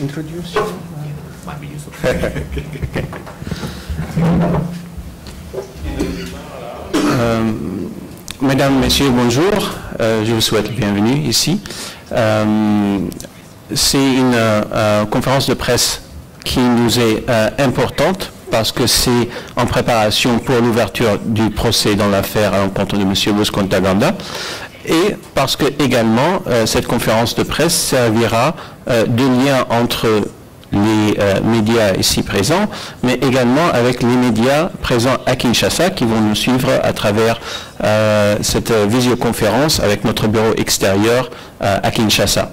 introduce you? Might be useful. Mesdames, Messieurs, bonjour. Je vous souhaite bienvenue ici. C'est une conférence de presse qui nous est importante parce que c'est en préparation pour l'ouverture du procès dans l'affaire à l'encontre de M. Bosco Ntaganda et parce que également cette conférence de presse servira de lien entre les médias ici présents, mais également avec les médias présents à Kinshasa qui vont nous suivre à travers cette visioconférence avec notre bureau extérieur à Kinshasa.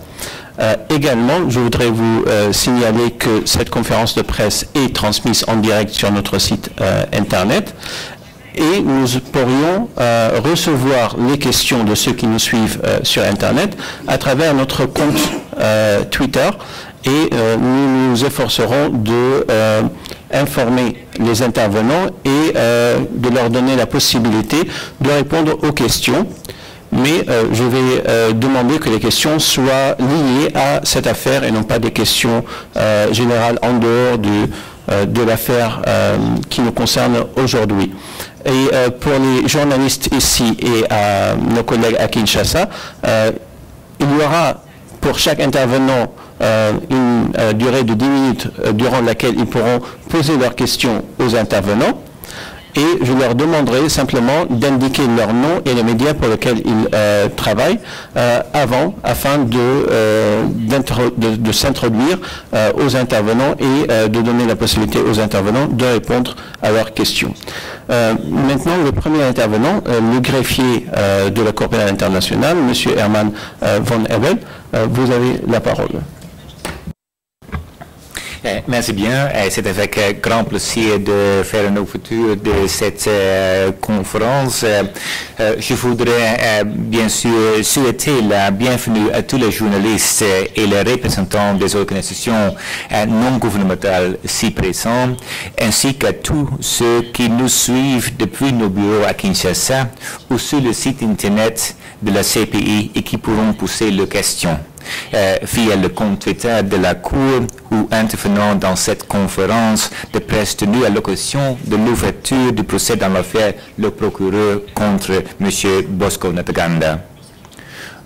Également, je voudrais vous signaler que cette conférence de presse est transmise en direct sur notre site Internet et nous pourrions recevoir les questions de ceux qui nous suivent sur Internet à travers notre compte Twitter et nous nous efforcerons de informer les intervenants et de leur donner la possibilité de répondre aux questions. Mais je vais demander que les questions soient liées à cette affaire et non pas des questions générales en dehors de l'affaire qui nous concerne aujourd'hui. Et pour les journalistes ici et nos collègues à Kinshasa, il y aura pour chaque intervenant une durée de 10 minutes durant laquelle ils pourront poser leurs questions aux intervenants. Et je leur demanderai simplement d'indiquer leur nom et les médias pour lesquels ils travaillent afin de s'introduire aux intervenants et de donner la possibilité aux intervenants de répondre à leurs questions. Maintenant, le premier intervenant, le greffier de la Cour pénale internationale, M. Herman von Ebel, vous avez la parole. Merci bien. C'est avec grand plaisir de faire une ouverture de cette conférence. Je voudrais bien sûr souhaiter la bienvenue à tous les journalistes et les représentants des organisations non gouvernementales si présents, ainsi qu'à tous ceux qui nous suivent depuis nos bureaux à Kinshasa ou sur le site internet de la CPI et qui pourront poser leurs questions via le compte Twitter de la Cour ou intervenant dans cette conférence de presse tenue à l'occasion de l'ouverture du procès dans l'affaire le procureur contre M. Bosco Ntaganda.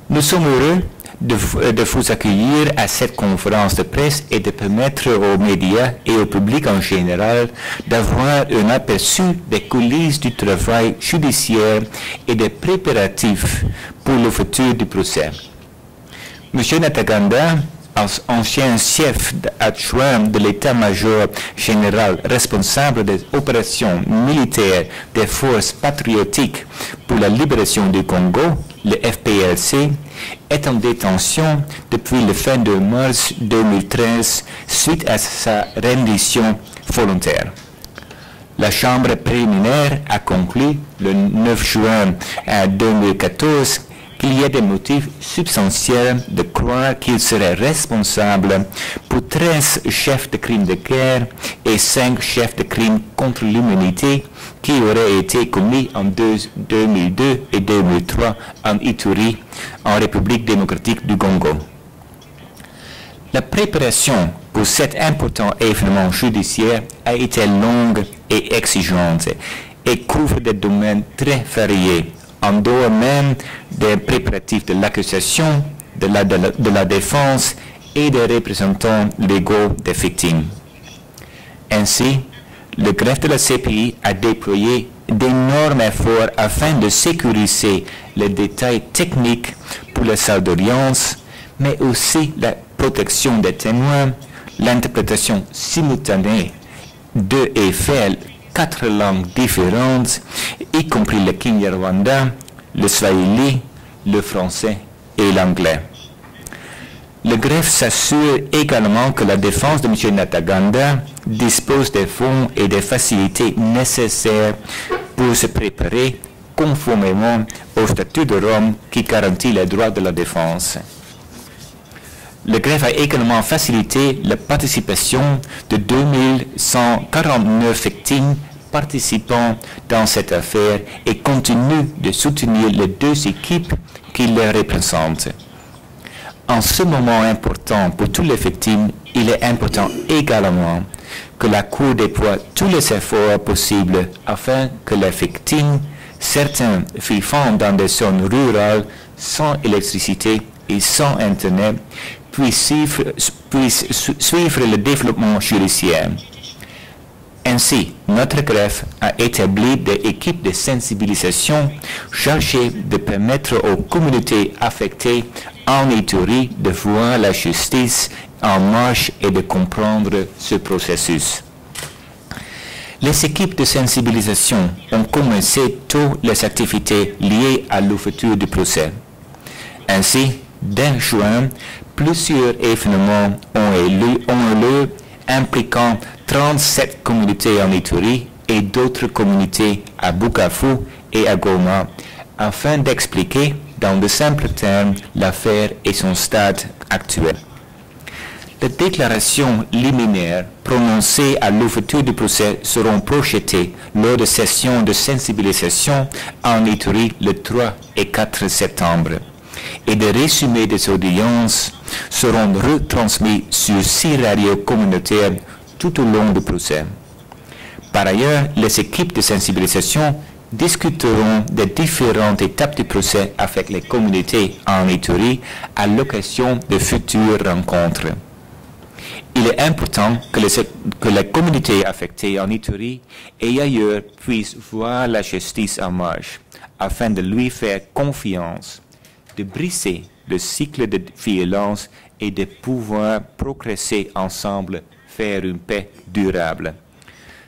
Nous sommes heureux de vous accueillir à cette conférence de presse et de permettre aux médias et au public en général d'avoir un aperçu des coulisses du travail judiciaire et des préparatifs pour l'ouverture du procès. M. Ntaganda, ancien chef adjoint de l'état-major général responsable des opérations militaires des forces patriotiques pour la libération du Congo, le FPLC, est en détention depuis le fin de mars 2013 suite à sa rendition volontaire. La Chambre préliminaire a conclu le 9 juin 2014 qu'il y a des motifs substantiels de croire qu'il serait responsable pour 13 chefs de crimes de guerre et 5 chefs de crimes contre l'humanité qui auraient été commis en 2002 et 2003 en Ituri, en République démocratique du Congo. La préparation pour cet important événement judiciaire a été longue et exigeante et couvre des domaines très variés, en dehors même des préparatifs de l'accusation, de la défense et des représentants légaux des victimes. Ainsi, le greffe de la CPI a déployé d'énormes efforts afin de sécuriser les détails techniques pour la salle d'audience, mais aussi la protection des témoins, l'interprétation simultanée de et fait 4 langues différentes, y compris le Kinyarwanda, le Swahili, le français et l'anglais. Le greffe s'assure également que la défense de M. Ntaganda dispose des fonds et des facilités nécessaires pour se préparer conformément au statut de Rome qui garantit les droits de la défense. Le greffe a également facilité la participation de 2149 victimes participant dans cette affaire et continue de soutenir les 2 équipes qui les représentent. En ce moment important pour toutes les victimes, il est important également que la Cour déploie tous les efforts possibles afin que les victimes, certains vivant dans des zones rurales sans électricité et sans Internet, puissent suivre le développement judiciaire. Ainsi, notre greffe a établi des équipes de sensibilisation chargées de permettre aux communautés affectées en Ituri de voir la justice en marche et de comprendre ce processus. Les équipes de sensibilisation ont commencé tôt les activités liées à l'ouverture du procès. Ainsi, dès juin, plusieurs événements ont eu lieu impliquant 37 communautés en Ituri et d'autres communautés à Bukavu et à Goma, afin d'expliquer dans de simples termes l'affaire et son stade actuel. Les déclarations liminaires prononcées à l'ouverture du procès seront projetées lors de sessions de sensibilisation en Ituri le 3 et 4 septembre. Et des résumés des audiences seront retransmis sur 6 radios communautaires tout au long du procès. Par ailleurs, les équipes de sensibilisation discuteront des différentes étapes du procès avec les communautés en Ituri à l'occasion de futures rencontres. Il est important que les communautés affectées en Ituri et ailleurs puissent voir la justice en marche afin de lui faire confiance, de briser le cycle de violence et de pouvoir progresser ensemble vers une paix durable.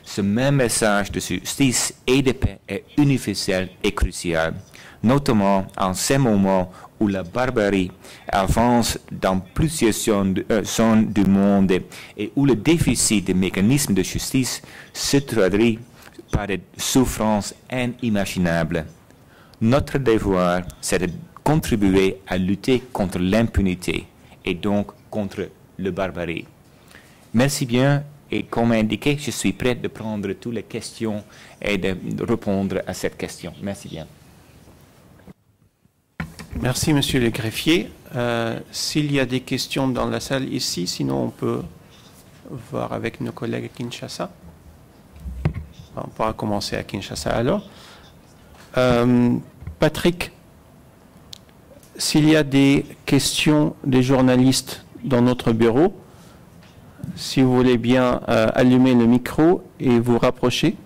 Ce même message de justice et de paix est universel et crucial, notamment en ces moments où la barbarie avance dans plusieurs zones du monde et où le déficit des mécanismes de justice se traduit par des souffrances inimaginables. Notre devoir, c'est de contribuer à lutter contre l'impunité et donc contre la barbarie. Merci bien. Et comme indiqué, je suis prêt de prendre toutes les questions et de répondre à cette question. Merci bien. Merci, monsieur le greffier. S'il y a des questions dans la salle ici, sinon on peut voir avec nos collègues à Kinshasa. On pourra commencer à Kinshasa alors. Patrick, s'il y a des questions des journalistes dans notre bureau, si vous voulez bien allumer le micro et vous rapprocher.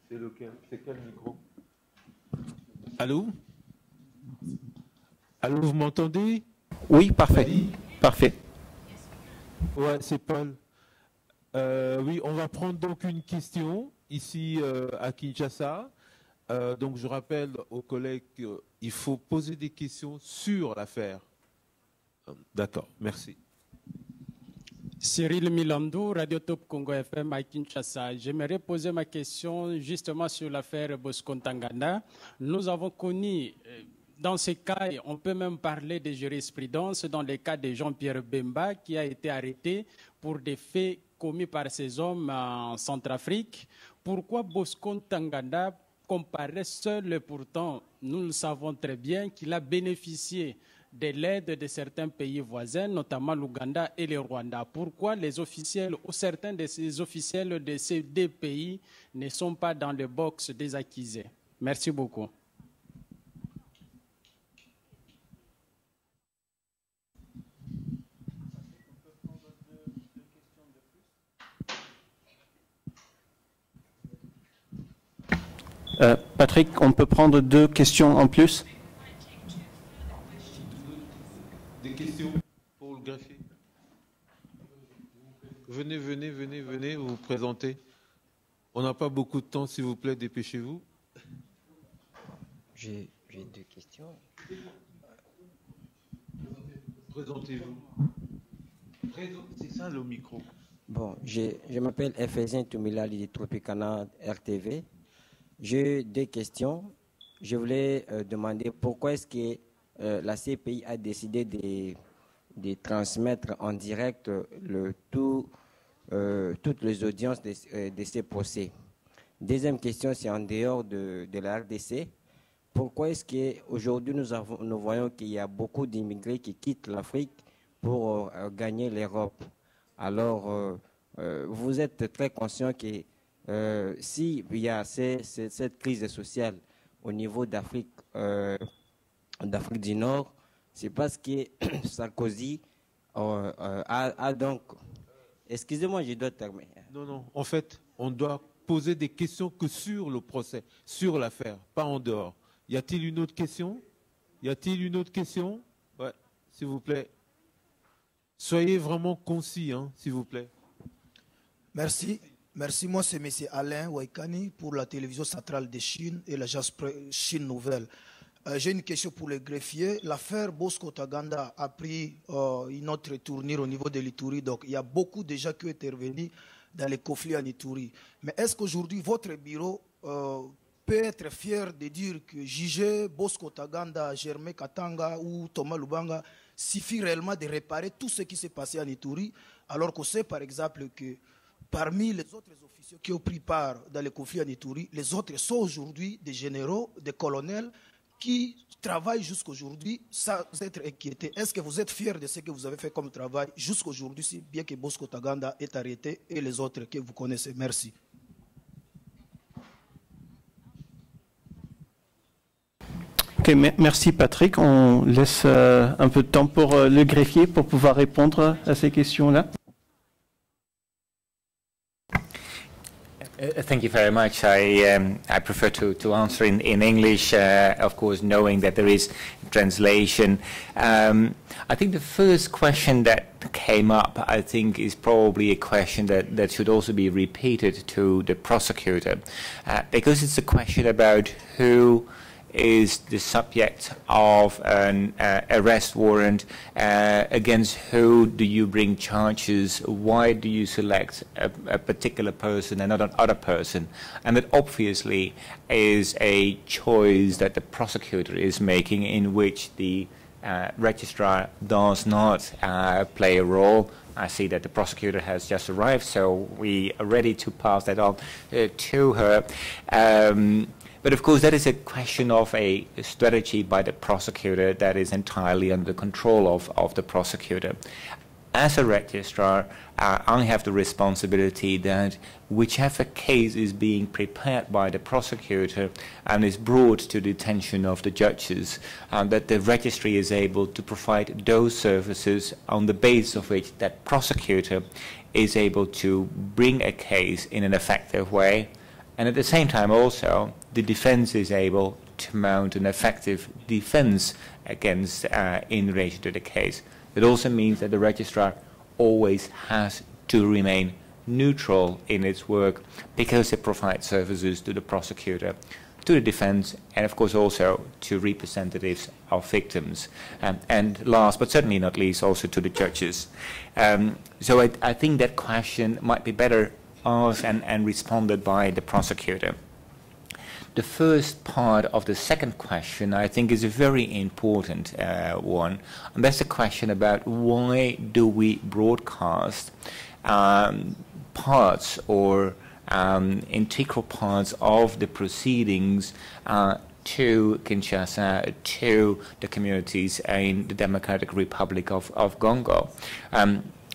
C'est quel micro? Allô? Allô, vous m'entendez? Oui, parfait. Parfait. Ouais, c'est Paul. Oui, on va prendre donc une question ici à Kinshasa. Donc je rappelle aux collègues qu'il faut poser des questions sur l'affaire. D'accord, merci. Cyril Milandou, Radio Top Congo FM à Kinshasa. J'aimerais poser ma question justement sur l'affaire Bosco Ntaganda. Nous avons connu, dans ces cas, on peut même parler de jurisprudence dans le cas de Jean-Pierre Bemba qui a été arrêté pour des faits commis par ces hommes en Centrafrique. Pourquoi Bosco Ntaganda comparaît seul? Pourtant, nous le savons très bien qu'il a bénéficié de l'aide de certains pays voisins, notamment l'Ouganda et le Rwanda. Pourquoi les officiels ou certains de ces officiels de ces deux pays ne sont pas dans le box des accusés? Merci beaucoup. Patrick, on peut prendre 2 questions en plus? Des questions pour le greffier? Venez, vous vous présentez. On n'a pas beaucoup de temps, s'il vous plaît, dépêchez-vous. J'ai 2 questions. Présentez-vous. C'est ça le micro. Bon, je m'appelle Ephésien Toumilali de Tropicana RTV. J'ai 2 questions. Je voulais demander pourquoi est-ce que la CPI a décidé de transmettre en direct toutes les audiences de ces procès. Deuxième question, c'est en dehors de la RDC. pourquoi est-ce qu'aujourd'hui nous voyons qu'il y a beaucoup d'immigrés qui quittent l'Afrique pour gagner l'Europe? Alors, vous êtes très conscient que s'il y a cette crise sociale au niveau d'Afrique du Nord, c'est parce que Sarkozy a donc... Excusez-moi, je dois terminer. Non, non. En fait, on doit poser des questions que sur le procès, sur l'affaire, pas en dehors. Y a-t-il une autre question? Y a-t-il une autre question? Ouais, s'il vous plaît. Soyez vraiment concis, hein, s'il vous plaît. Merci. Merci. Moi, c'est M. Alain Waikani pour la télévision centrale de Chine et l'agence Chine Nouvelle. J'ai une question pour le greffier. L'affaire Bosco Ntaganda a pris une autre tournure au niveau de l'Ituri. Donc, il y a beaucoup de gens qui ont intervenu dans les conflits en Ituri. Mais est-ce qu'aujourd'hui, votre bureau peut être fier de dire que juger Bosco Ntaganda, Germain Katanga ou Thomas Lubanga suffit réellement de réparer tout ce qui s'est passé en Ituri, alors qu'on sait par exemple que parmi les autres officiers qui ont pris part dans les conflits en Ituri, les autres sont aujourd'hui des généraux, des colonels qui travaillent jusqu'aujourd'hui sans être inquiétés. Est-ce que vous êtes fiers de ce que vous avez fait comme travail jusqu'aujourd'hui, si bien que Bosco Ntaganda est arrêté et les autres que vous connaissez? Merci. Okay, merci Patrick. On laisse un peu de temps pour le greffier pour pouvoir répondre à ces questions-là. Thank you very much. I prefer to answer in English, of course, knowing that there is translation. I think the first question that came up, I think, is probably a question that should also be repeated to the prosecutor, because it's a question about who is the subject of an arrest warrant, against who do you bring charges, why do you select a particular person and not another person, and that obviously is a choice that the prosecutor is making, in which the registrar does not play a role. I see that the prosecutor has just arrived, so we are ready to pass that on to her. But of course, that is a question of a strategy by the prosecutor that is entirely under the control of the prosecutor. As a registrar, I have the responsibility that whichever case is being prepared by the prosecutor and is brought to the attention of the judges, that the registry is able to provide those services on the basis of which that prosecutor is able to bring a case in an effective way. And at the same time also, the defense is able to mount an effective defense against in relation to the case. It also means that the registrar always has to remain neutral in its work, because it provides services to the prosecutor, to the defense, and of course also to representatives of victims. And last but certainly not least, also to the judges. So I think that question might be better asked and responded by the prosecutor. The first part of the second question, I think, is a very important one, and that's the question about why do we broadcast parts or integral parts of the proceedings to Kinshasa, to the communities in the Democratic Republic of Congo.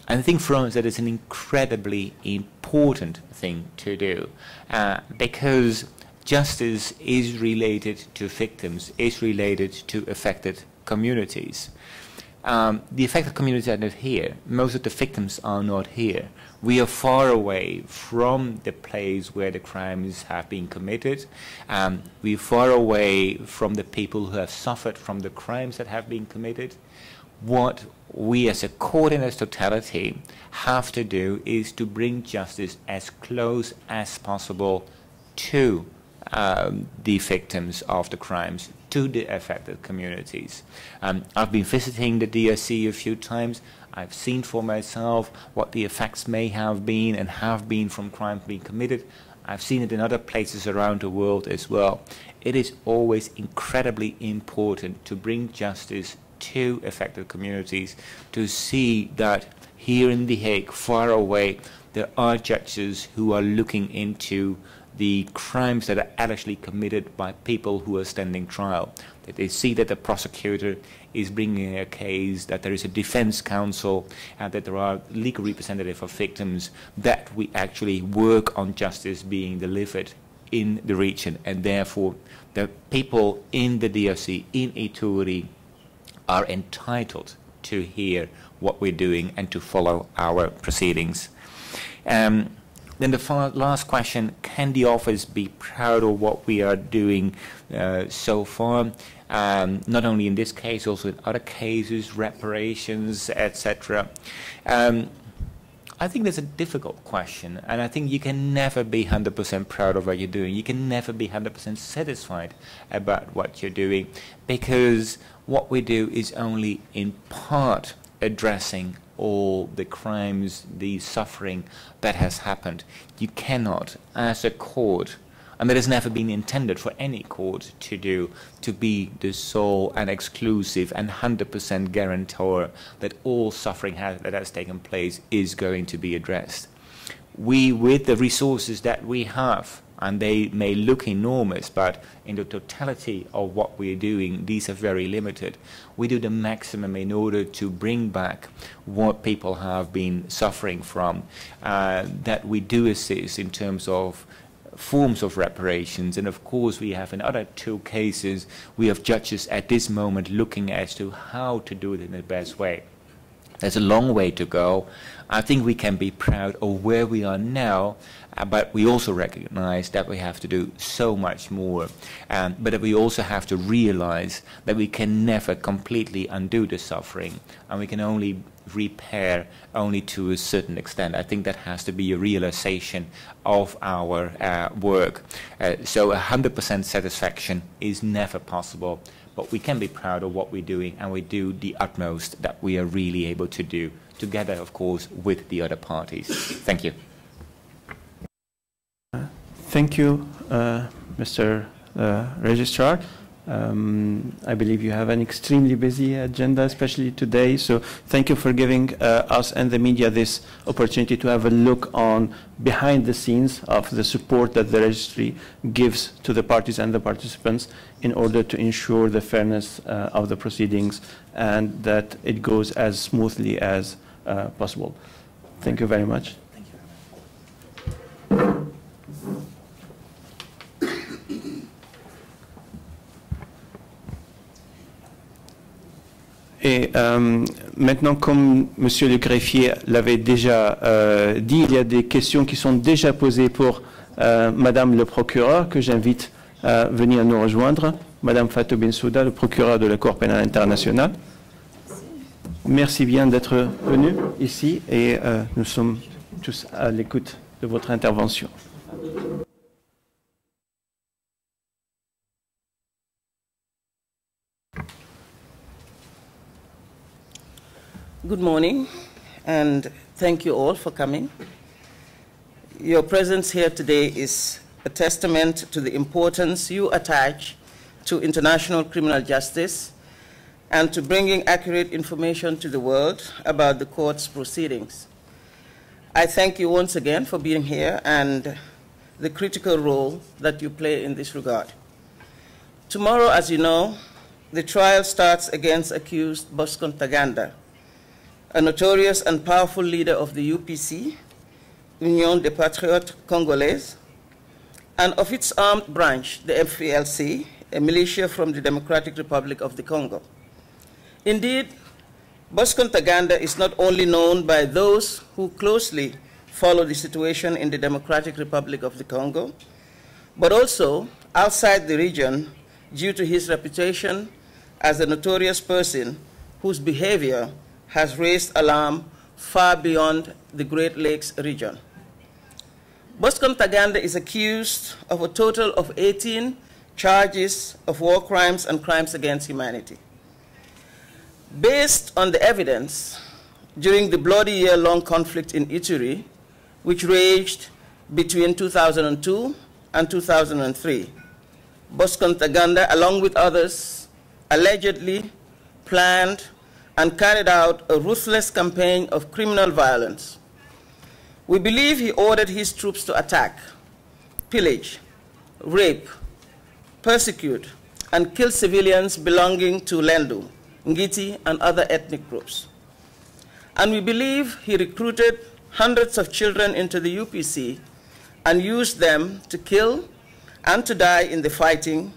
I think for us that is an incredibly important thing to do, because justice is related to victims, is related to affected communities. The affected communities are not here. Most of the victims are not here. We are far away from the place where the crimes have been committed. We are far away from the people who have suffered from the crimes that have been committed. What we as a court in its totality have to do is to bring justice as close as possible to the victims of the crimes, to the affected communities. I've been visiting the DRC a few times. I've seen for myself what the effects may have been and have been from crimes being committed. I've seen it in other places around the world as well. It is always incredibly important to bring justice to affected communities, to see that here in The Hague, far away, there are judges who are looking into the crimes that are actually committed by people who are standing trial. That they see that the prosecutor is bringing a case, that there is a defense counsel, and that there are legal representatives of victims, that we actually work on justice being delivered in the region, and therefore the people in the DRC, in Ituri, are entitled to hear what we're doing and to follow our proceedings. Then the last question, can the office be proud of what we are doing so far? Not only in this case, also in other cases, reparations, etc. I think that's a difficult question, and I think you can never be 100% proud of what you're doing. You can never be 100% satisfied about what you're doing, because what we do is only in part addressing all the crimes, the suffering that has happened. You cannot, as a court, and that has never been intended for any court to do, to be the sole and exclusive and 100% guarantor that all suffering that has taken place is going to be addressed. We, with the resources that we have, and they may look enormous, but in the totality of what we're doing, these are very limited. We do the maximum in order to bring back what people have been suffering from, that we do assist in terms of forms of reparations. And of course we have in other two cases, we have judges at this moment looking as to how to do it in the best way. There's a long way to go. I think we can be proud of where we are now, but we also recognize that we have to do so much more. But that we also have to realize that we can never completely undo the suffering, and we can only repair only to a certain extent. I think that has to be a realization of our work. So 100% satisfaction is never possible, but we can be proud of what we're doing, and we do the utmost that we are really able to do, together, of course, with the other parties. Thank you. Thank you, Mr. Registrar. I believe you have an extremely busy agenda, especially today, so thank you for giving us and the media this opportunity to have a look on behind the scenes of the support that the registry gives to the parties and the participants in order to ensure the fairness of the proceedings and that it goes as smoothly as possible. Thank you very much. Thank you. Et maintenant, comme Monsieur le greffier l'avait déjà dit, il y a des questions qui sont déjà posées pour Madame le procureur, que j'invite à venir nous rejoindre. Madame Fatou Bensouda, le procureur de la Cour pénale internationale. Merci bien d'être venu ici et nous sommes tous à l'écoute de votre intervention. Good morning, and thank you all for coming. Your presence here today is a testament to the importance you attach to international criminal justice and to bringing accurate information to the world about the court's proceedings. I thank you once again for being here and the critical role that you play in this regard. Tomorrow, as you know, the trial starts against accused Bosco Ntaganda, a notorious and powerful leader of the UPC, Union des Patriotes Congolais, and of its armed branch, the FPLC, a militia from the Democratic Republic of the Congo. Indeed, Bosco Ntaganda is not only known by those who closely follow the situation in the Democratic Republic of the Congo, but also outside the region due to his reputation as a notorious person whose behavior has raised alarm far beyond the Great Lakes region. Bosco Ntaganda is accused of a total of 18 charges of war crimes and crimes against humanity. Based on the evidence, during the bloody year-long conflict in Ituri, which raged between 2002 and 2003, Bosco Ntaganda, along with others, allegedly planned and carried out a ruthless campaign of criminal violence. We believe he ordered his troops to attack, pillage, rape, persecute, and kill civilians belonging to Lendu, Ngiti, and other ethnic groups. And we believe he recruited hundreds of children into the UPC and used them to kill and to die in the fighting,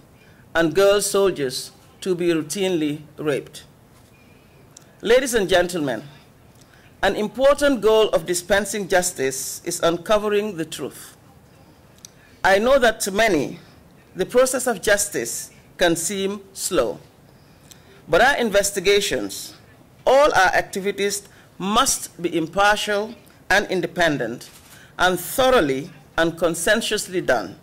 and girl soldiers to be routinely raped. Ladies and gentlemen, an important goal of dispensing justice is uncovering the truth. I know that to many, the process of justice can seem slow, but our investigations, all our activities must be impartial and independent and thoroughly and conscientiously done.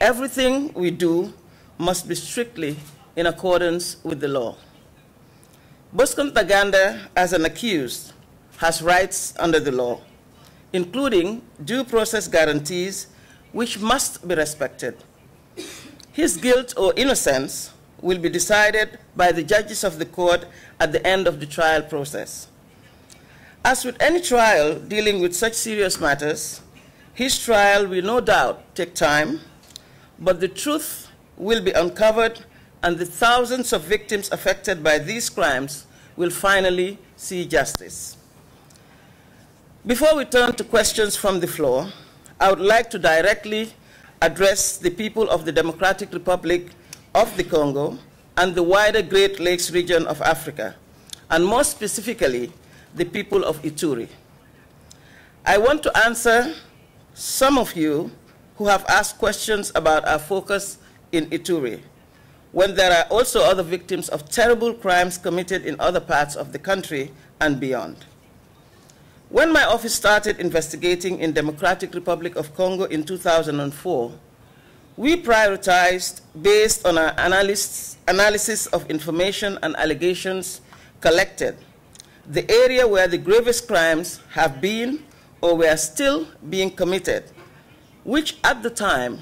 Everything we do must be strictly in accordance with the law. Bosco Ntaganda, as an accused, has rights under the law, including due process guarantees which must be respected. His guilt or innocence will be decided by the judges of the court at the end of the trial process. As with any trial dealing with such serious matters, his trial will no doubt take time, but the truth will be uncovered and the thousands of victims affected by these crimes will finally see justice. Before we turn to questions from the floor, I would like to directly address the people of the Democratic Republic of the Congo and the wider Great Lakes region of Africa, and more specifically, the people of Ituri. I want to answer some of you who have asked questions about our focus in Ituri, when there are also other victims of terrible crimes committed in other parts of the country and beyond. When my office started investigating in Democratic Republic of Congo in 2004, we prioritized, based on our analysis of information and allegations collected, the area where the gravest crimes have been or were still being committed, which at the time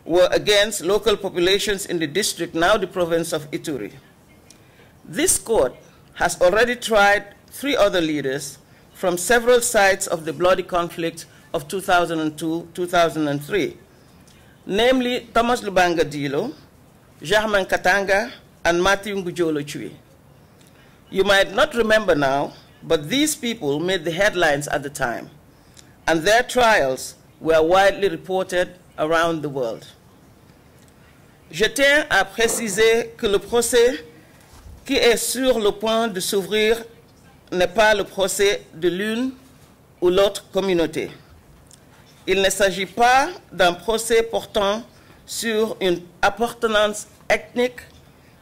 were against local populations in the district, now the province of Ituri. This court has already tried 3 other leaders from several sides of the bloody conflict of 2002-2003, namely Thomas Lubanga Dilo, Germain Katanga, and Matthew Ngujolo Chui. You might not remember now, but these people made the headlines at the time, and their trials were widely reported around the world. Je tiens à préciser que le procès qui est sur le point de s'ouvrir n'est pas le procès de l'une ou l'autre communauté. Il ne s'agit pas d'un procès portant sur une appartenance ethnique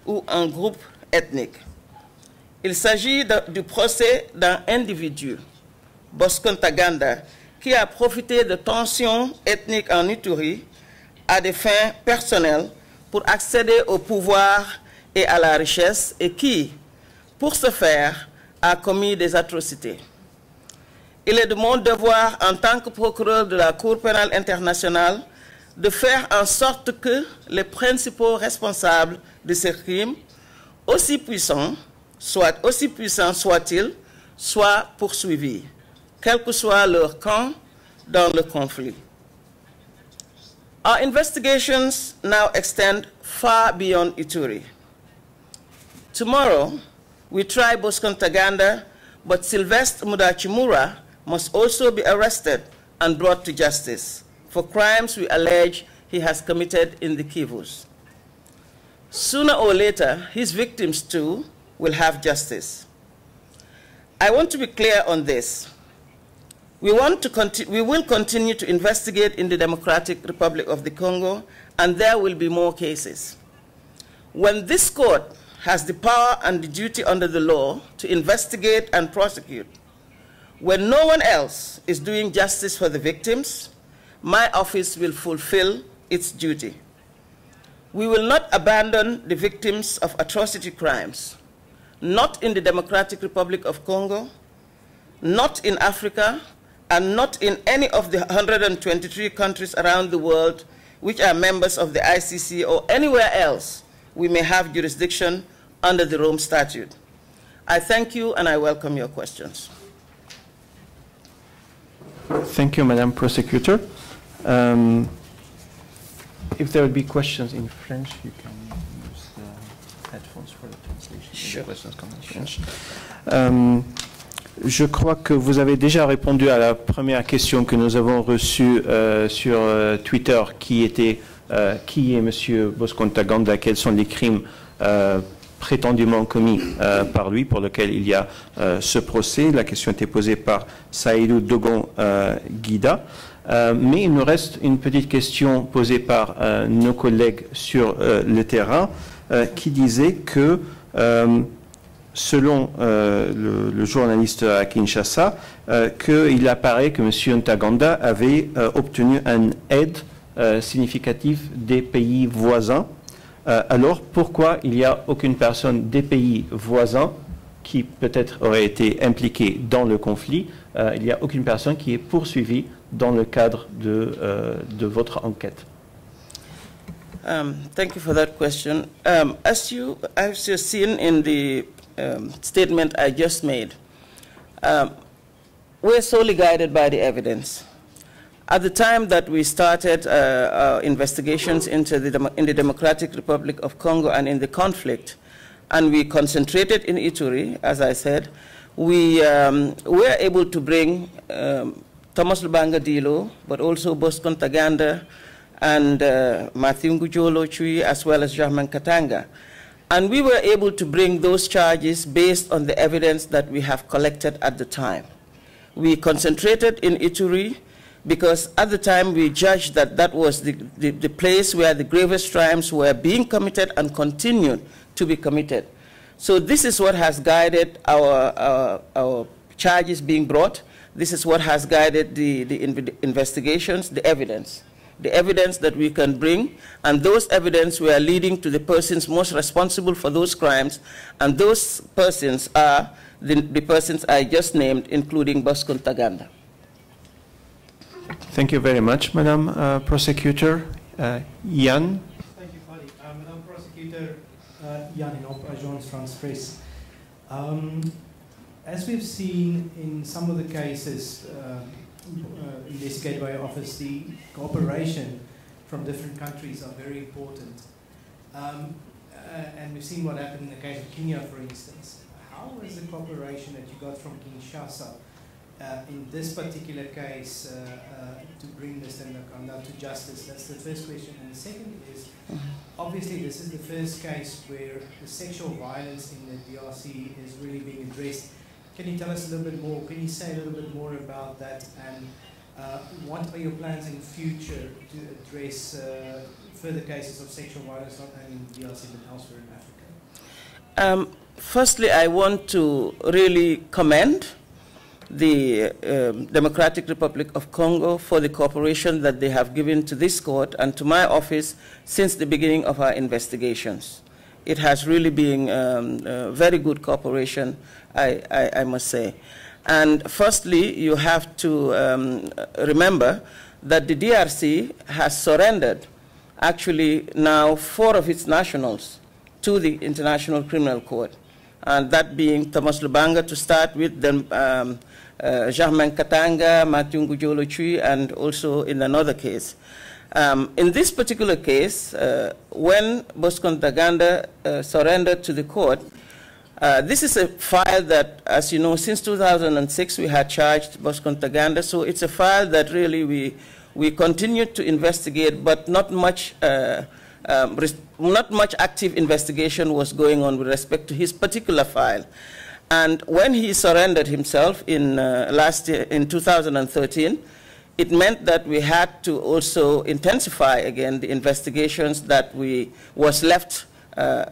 ou un groupe ethnique. Il s'agit du procès d'un individu, Bosco Ntaganda, qui a profité de tensions ethniques en Ituri à des fins personnelles pour accéder au pouvoir et à la richesse et qui, pour ce faire, a commis des atrocités. Il est de mon devoir en tant que procureur de la Cour pénale internationale de faire en sorte que les principaux responsables de ces crimes, aussi puissants soient-ils, soient poursuivis, quel que soit leur camp dans le conflit. Our investigations now extend far beyond Ituri. Tomorrow, we try Bosco Ntaganda, but Sylvestre Mudachimura must also be arrested and brought to justice for crimes we allege he has committed in the Kivus. Sooner or later, his victims too will have justice. I want to be clear on this. We will continue to investigate in the Democratic Republic of the Congo, and there will be more cases. When this court has the power and the duty under the law to investigate and prosecute, when no one else is doing justice for the victims, my office will fulfill its duty. We will not abandon the victims of atrocity crimes, not in the Democratic Republic of Congo, not in Africa, and not in any of the 123 countries around the world which are members of the ICC or anywhere else we may have jurisdiction under the Rome Statute. I thank you and I welcome your questions. Thank you, Madam Prosecutor. if there would be questions in French, you can use the headphones for the translation. Sure. The questions come in French. Je crois que vous avez déjà répondu à la première question que nous avons reçue sur Twitter, qui est M. Bosco-Ntaganda, quels sont les crimes prétendument commis par lui, pour lequel il y a ce procès. La question était posée par Saïdou Dogon Guida. Mais il nous reste une petite question posée par nos collègues sur le terrain qui disait que selon le journaliste à Kinshasa, qu'il apparaît que M. Ntaganda avait obtenu une aide significative des pays voisins. Alors, pourquoi il n'y a aucune personne des pays voisins qui peut-être aurait été impliquée dans le conflit? Il n'y a aucune personne qui est poursuivie dans le cadre de votre enquête. Thank you for that question. As you've seen in the statement I just made, we're solely guided by the evidence. At the time that we started our investigations in the Democratic Republic of Congo and in the conflict, and we concentrated in Ituri, as I said, we were able to bring Thomas Lubanga Dilo, but also Bosco Ntaganda and Matthew Ngujolo Chui, as well as Germain Katanga. And we were able to bring those charges based on the evidence that we have collected at the time. We concentrated in Ituri because at the time we judged that that was the place where the gravest crimes were being committed and continued to be committed. So this is what has guided our charges being brought. This is what has guided the investigations, the evidence that we can bring, and those evidence were leading to the persons most responsible for those crimes, and those persons are the persons I just named, including Bosco Ntaganda. Thank you very much, Madam Prosecutor. Yann? Thank you, Fadi. Madam Prosecutor, Yann Inop, Agence France Presse. As we've seen in some of the cases investigated by your office, the cooperation from different countries are very important. And we've seen what happened in the case of Kenya, for instance. How was the cooperation that you got from Kinshasa in this particular case to bring Mr. Ntaganda to justice? That's the first question. And the second is, obviously this is the first case where the sexual violence in the DRC is really being addressed. Can you tell us a little bit more? Can you say a little bit more about that? And what are your plans in the future to address further cases of sexual violence, not only in the DRC but elsewhere in Africa? Firstly, I want to really commend the Democratic Republic of Congo for the cooperation that they have given to this court and to my office since the beginning of our investigations. It has really been very good cooperation, I must say. And firstly, you have to remember that the DRC has surrendered actually now 4 of its nationals to the International Criminal Court, and that being Thomas Lubanga to start with, then Germain Katanga, Matthew Ngujolo Chui, and also in another case. In this particular case, when Bosco Ntaganda surrendered to the court, this is a file that, as you know, since 2006 we had charged Bosco Ntaganda, so it's a file that really we continued to investigate, but not much active investigation was going on with respect to his particular file. And when he surrendered himself in last year, in 2013, it meant that we had to also intensify again the investigations that was left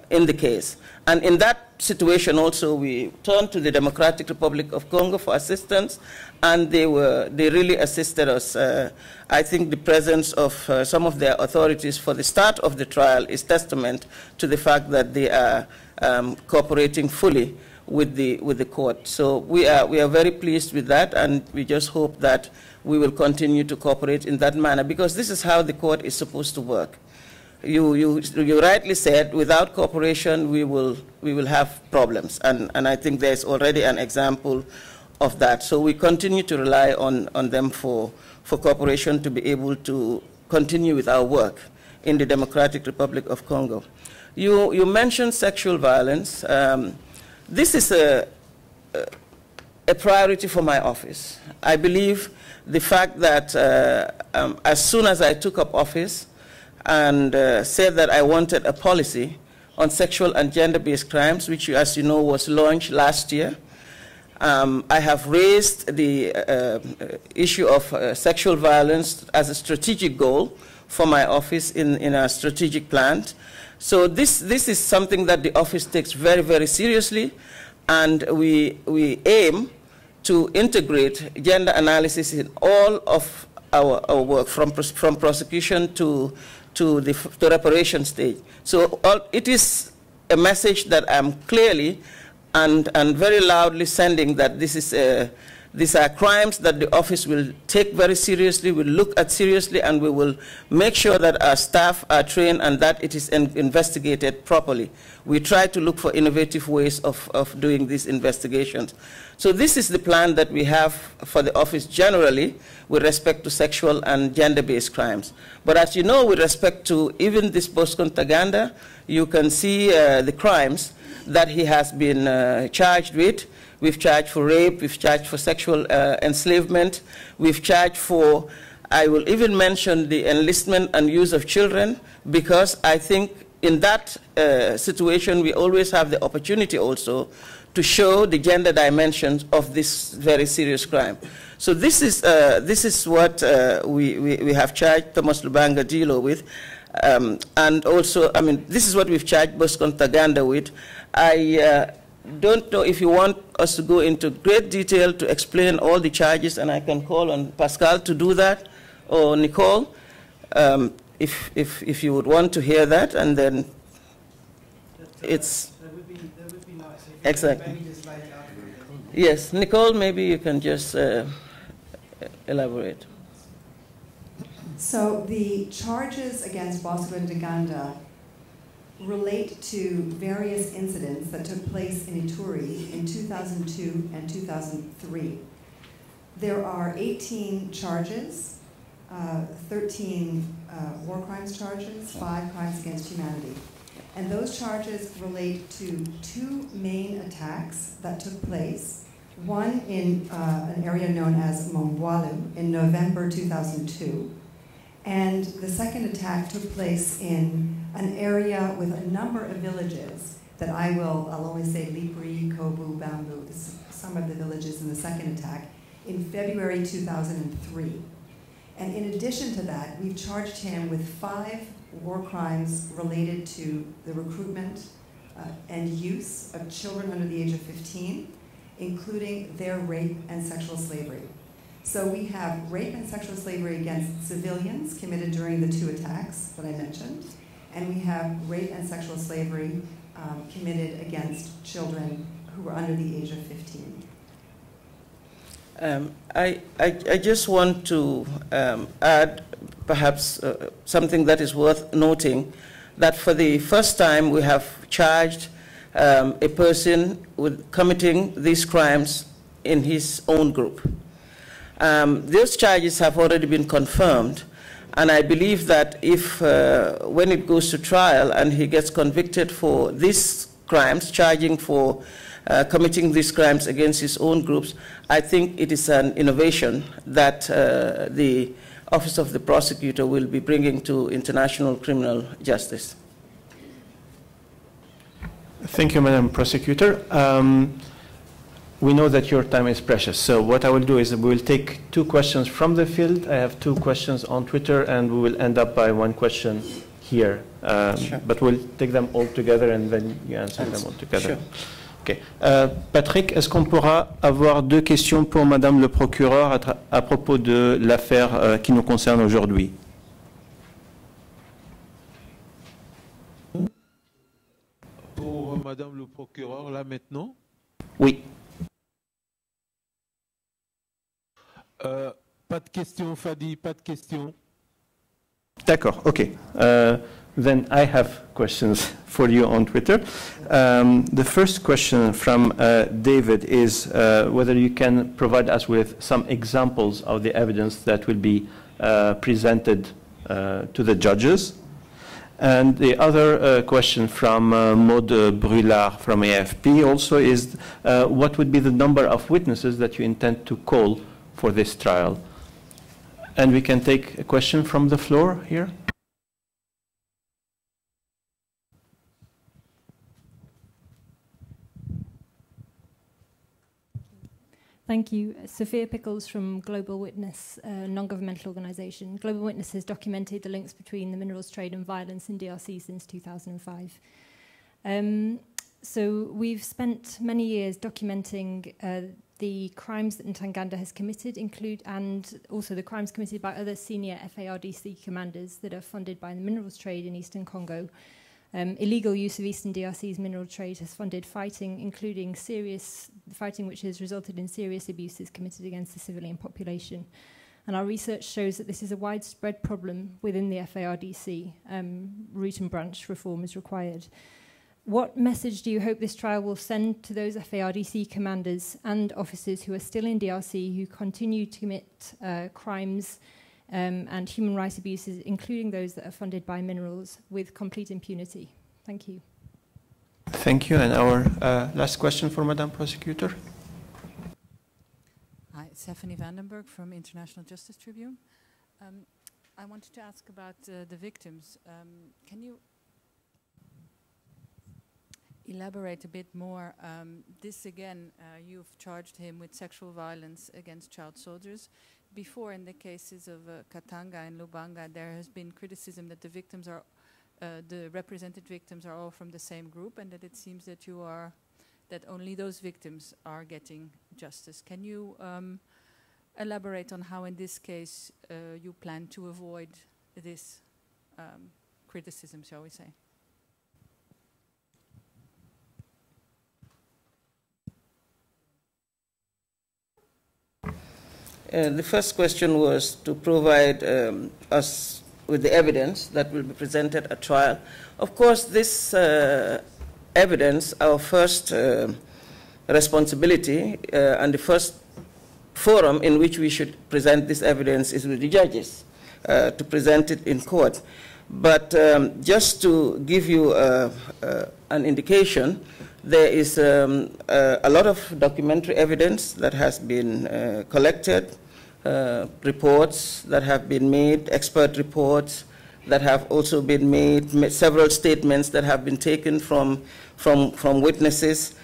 in the case. And in that situation also we turned to the Democratic Republic of Congo for assistance, and they really assisted us. I think the presence of some of their authorities for the start of the trial is testament to the fact that they are cooperating fully with the court. So we are very pleased with that, and we just hope that we will continue to cooperate in that manner, because this is how the court is supposed to work. You rightly said, without cooperation we will have problems, and I think there's already an example of that. So we continue to rely on them for cooperation to be able to continue with our work in the Democratic Republic of Congo. You mentioned sexual violence. This is a priority for my office. I believe the fact that as soon as I took up office and said that I wanted a policy on sexual and gender-based crimes, which, as you know, was launched last year, I have raised the issue of sexual violence as a strategic goal for my office in our strategic plan. So this is something that the office takes very, very seriously, and we aim to integrate gender analysis in all of our work, from prosecution to the reparation stage. So it is a message that I'm clearly and very loudly sending, that these are crimes that the office will take very seriously, will look at seriously, and we will make sure that our staff are trained and that it is investigated properly. We try to look for innovative ways of doing these investigations. So this is the plan that we have for the office generally with respect to sexual and gender-based crimes. But as you know, with respect to even this Bosco Ntaganda, you can see the crimes that he has been charged with. We've charged for rape, we've charged for sexual enslavement, we've charged for, I will even mention the enlistment and use of children, because I think in that situation we always have the opportunity also to show the gender dimensions of this very serious crime. So this is what we have charged Thomas Lubanga Dilo with, and also, I mean, this is what we've charged Bosco Ntaganda with. I don't know if you want us to go into great detail to explain all the charges, and I can call on Pascal to do that, or Nicole, if you would want to hear that, and then it's... That would be nice. Exactly. Yes, Nicole, maybe you can just elaborate. So the charges against Bosco Ntaganda relate to various incidents that took place in Ituri in 2002 and 2003. There are 18 charges, 13 war crimes charges, 5 crimes against humanity. And those charges relate to 2 main attacks that took place, one in an area known as Mongwalu in November 2002, and the second attack took place in an area with a number of villages that I'll only say Lipri, Kobu, Bamboo, some of the villages in the second attack, in February 2003. And in addition to that, we've charged him with 5 war crimes related to the recruitment and use of children under the age of 15, including their rape and sexual slavery. So we have rape and sexual slavery against civilians committed during the 2 attacks that I mentioned, and we have rape and sexual slavery committed against children who were under the age of 15. I just want to add perhaps something that is worth noting, that for the first time we have charged a person with committing these crimes in his own group. Those charges have already been confirmed, and I believe that if, when it goes to trial and he gets convicted for these crimes, charging for committing these crimes against his own groups, I think it is an innovation that the Office of the Prosecutor will be bringing to international criminal justice. Thank you, Madam Prosecutor. We know that your time is precious, so what I will do is we will take 2 questions from the field. I have 2 questions on Twitter, and we will end up by 1 question here. Sure. But we'll take them all together, and then you answer them all together. Sure. Okay. Patrick, est-ce qu'on pourra avoir 2 questions pour Madame le procureur à propos de l'affaire qui nous concerne aujourd'hui? Pour Madame le procureur, là maintenant? Oui. Pas de questions, Fadi, pas de questions. D'accord, ok. Then I have questions for you on Twitter. The first question from David is whether you can provide us with some examples of the evidence that will be presented to the judges. And the other question from Maud Brulard from AFP also is, what would be the number of witnesses that you intend to call for this trial? And we can take a question from the floor here. Thank you. Sophia Pickles from Global Witness, a non-governmental organisation. Global Witness has documented the links between the minerals trade and violence in DRC since 2005. So we've spent many years documenting the crimes that Ntaganda has committed, and also the crimes committed by other senior FARDC commanders that are funded by the minerals trade in Eastern Congo. Illegal use of Eastern DRC's mineral trade has funded fighting, including serious fighting which has resulted in serious abuses committed against the civilian population. And our research shows that this is a widespread problem within the FARDC. Root and branch reform is required. What message do you hope this trial will send to those FARDC commanders and officers who are still in DRC, who continue to commit crimes and human rights abuses, including those that are funded by minerals, with complete impunity? Thank you. Thank you. And our last question for Madam Prosecutor. Hi, Stephanie Vandenberg from International Justice Tribune. I wanted to ask about the victims. Can you elaborate a bit more? This again, you've charged him with sexual violence against child soldiers. Before, in the cases of Katanga and Lubanga, there has been criticism that the victims are, the represented victims are all from the same group, and that it seems that that only those victims are getting justice. Can you elaborate on how, in this case, you plan to avoid this criticism, shall we say? The first question was to provide us with the evidence that will be presented at trial. Of course, this evidence, our first responsibility and the first forum in which we should present this evidence is with the judges, to present it in court. But just to give you an indication, there is a lot of documentary evidence that has been collected, reports that have been made, expert reports that have also been made, several statements that have been taken from witnesses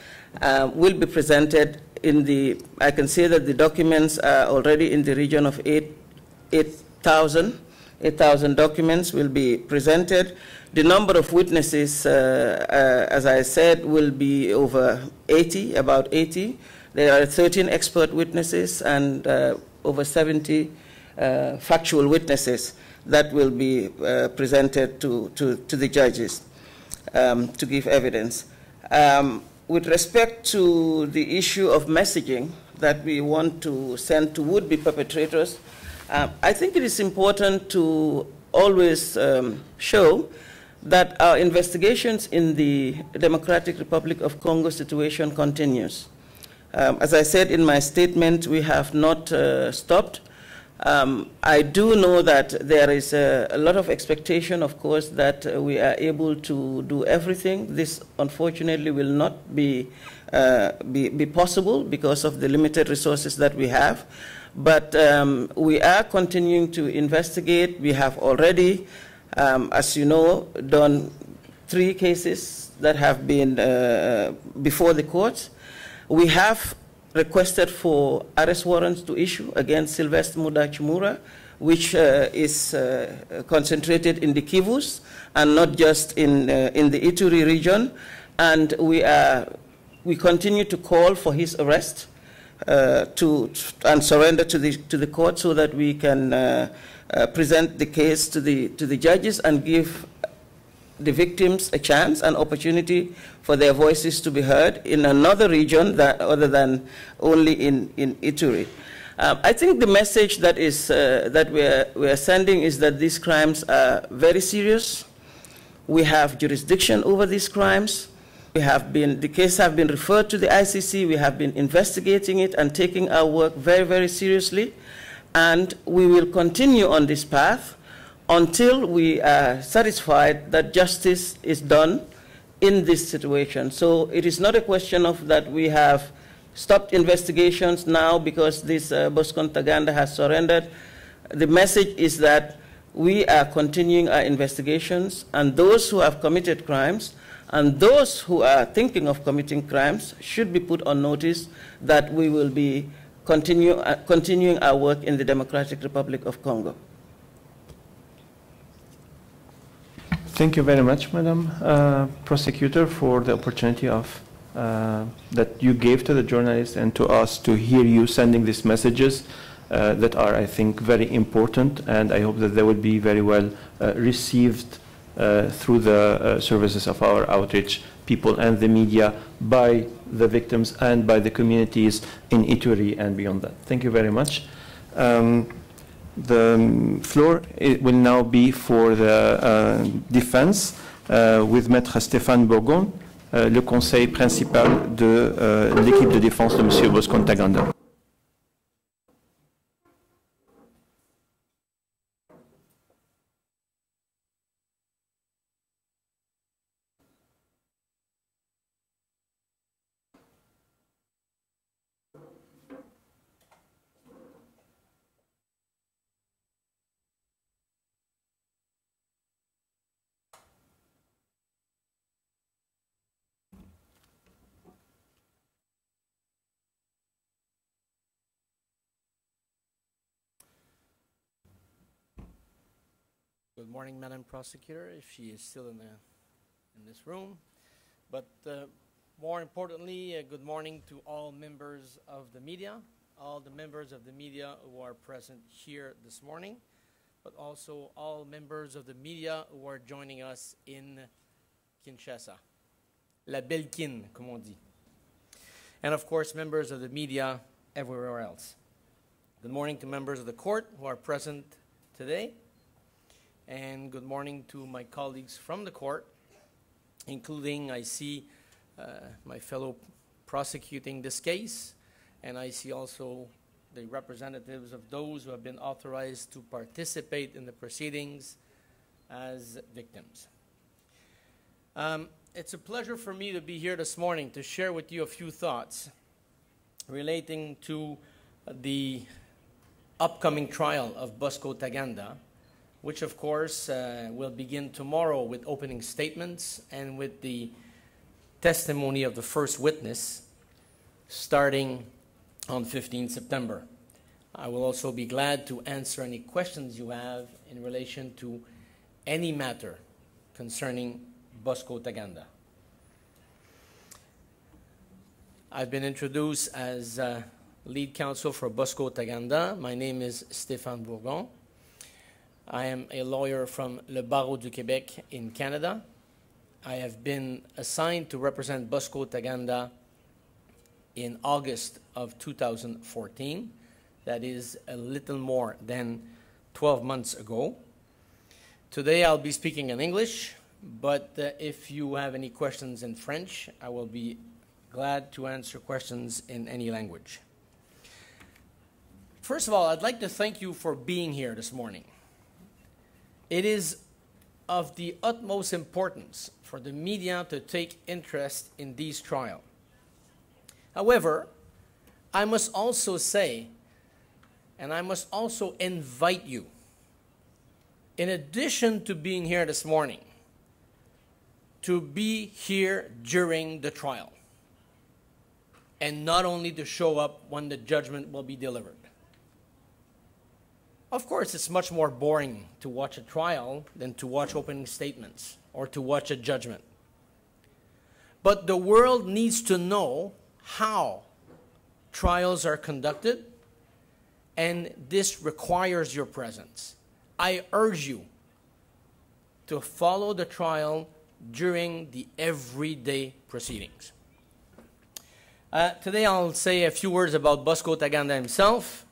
will be presented in the, I can say that the documents are already in the region of 8,000 documents will be presented. The number of witnesses, as I said, will be over 80, about 80. There are 13 expert witnesses and over 70 factual witnesses that will be presented to the judges to give evidence. With respect to the issue of messaging that we want to send to would-be perpetrators, I think it is important to always show that our investigations in the Democratic Republic of Congo situation continues. As I said in my statement, we have not stopped. I do know that there is a lot of expectation, of course, that we are able to do everything. This, unfortunately, will not be possible because of the limited resources that we have. But we are continuing to investigate. We have already, as you know, done 3 cases that have been before the courts. We have requested for arrest warrants to issue against Sylvestre Mudachimura, which is concentrated in the Kivus and not just in the Ituri region. And we continue to call for his arrest and surrender to the court so that we can present the case to the judges and give the victims a chance, an opportunity for their voices to be heard in another region other than only in Ituri. I think the message that is that we are sending is that these crimes are very serious. We have jurisdiction over these crimes. The case have been referred to the ICC. We have been investigating it and taking our work very, very seriously. And we will continue on this path until we are satisfied that justice is done in this situation. So it is not a question of that we have stopped investigations now because this Bosco Ntaganda has surrendered. The message is that we are continuing our investigations, and those who have committed crimes and those who are thinking of committing crimes should be put on notice that we will be continuing our work in the Democratic Republic of Congo. Thank you very much, Madam Prosecutor, for the opportunity of that you gave to the journalists and to us to hear you sending these messages that are, I think, very important, and I hope that they will be very well received through the services of our outreach people and the media by the victims and by the communities in Ituri and beyond that. Thank you very much. The floor will now be for the defense with Maître Stéphane Bourgon, le conseil principal de l'équipe de défense de M. Bosco Ntaganda. Good morning, Madam Prosecutor, if she is still in this room. But more importantly, good morning to all members of the media, all the members of the media who are present here this morning, but also all members of the media who are joining us in Kinshasa. La belle kin, comme on dit. And of course, members of the media everywhere else. Good morning to members of the court who are present today. And good morning to my colleagues from the court, including I see my fellow prosecuting this case, and I see also the representatives of those who have been authorized to participate in the proceedings as victims. It's a pleasure for me to be here this morning to share with you a few thoughts relating to the upcoming trial of Bosco Ntaganda, which of course will begin tomorrow with opening statements and with the testimony of the first witness starting on 15 September. I will also be glad to answer any questions you have in relation to any matter concerning Bosco Ntaganda. I've been introduced as lead counsel for Bosco Ntaganda. My name is Stéphane Bourgon. I am a lawyer from Le Barreau du Québec in Canada. I have been assigned to represent Bosco Ntaganda in August of 2014. That is a little more than 12 months ago. Today I'll be speaking in English, but if you have any questions in French, I will be glad to answer questions in any language. First of all, I'd like to thank you for being here this morning. It is of the utmost importance for the media to take interest in this trial. However, I must also say, and I must also invite you, in addition to being here this morning, to be here during the trial, and not only to show up when the judgment will be delivered. Of course, it's much more boring to watch a trial than to watch opening statements or to watch a judgment. But the world needs to know how trials are conducted, and this requires your presence. I urge you to follow the trial during the everyday proceedings. Today I'll say a few words about Bosco Ntaganda himself,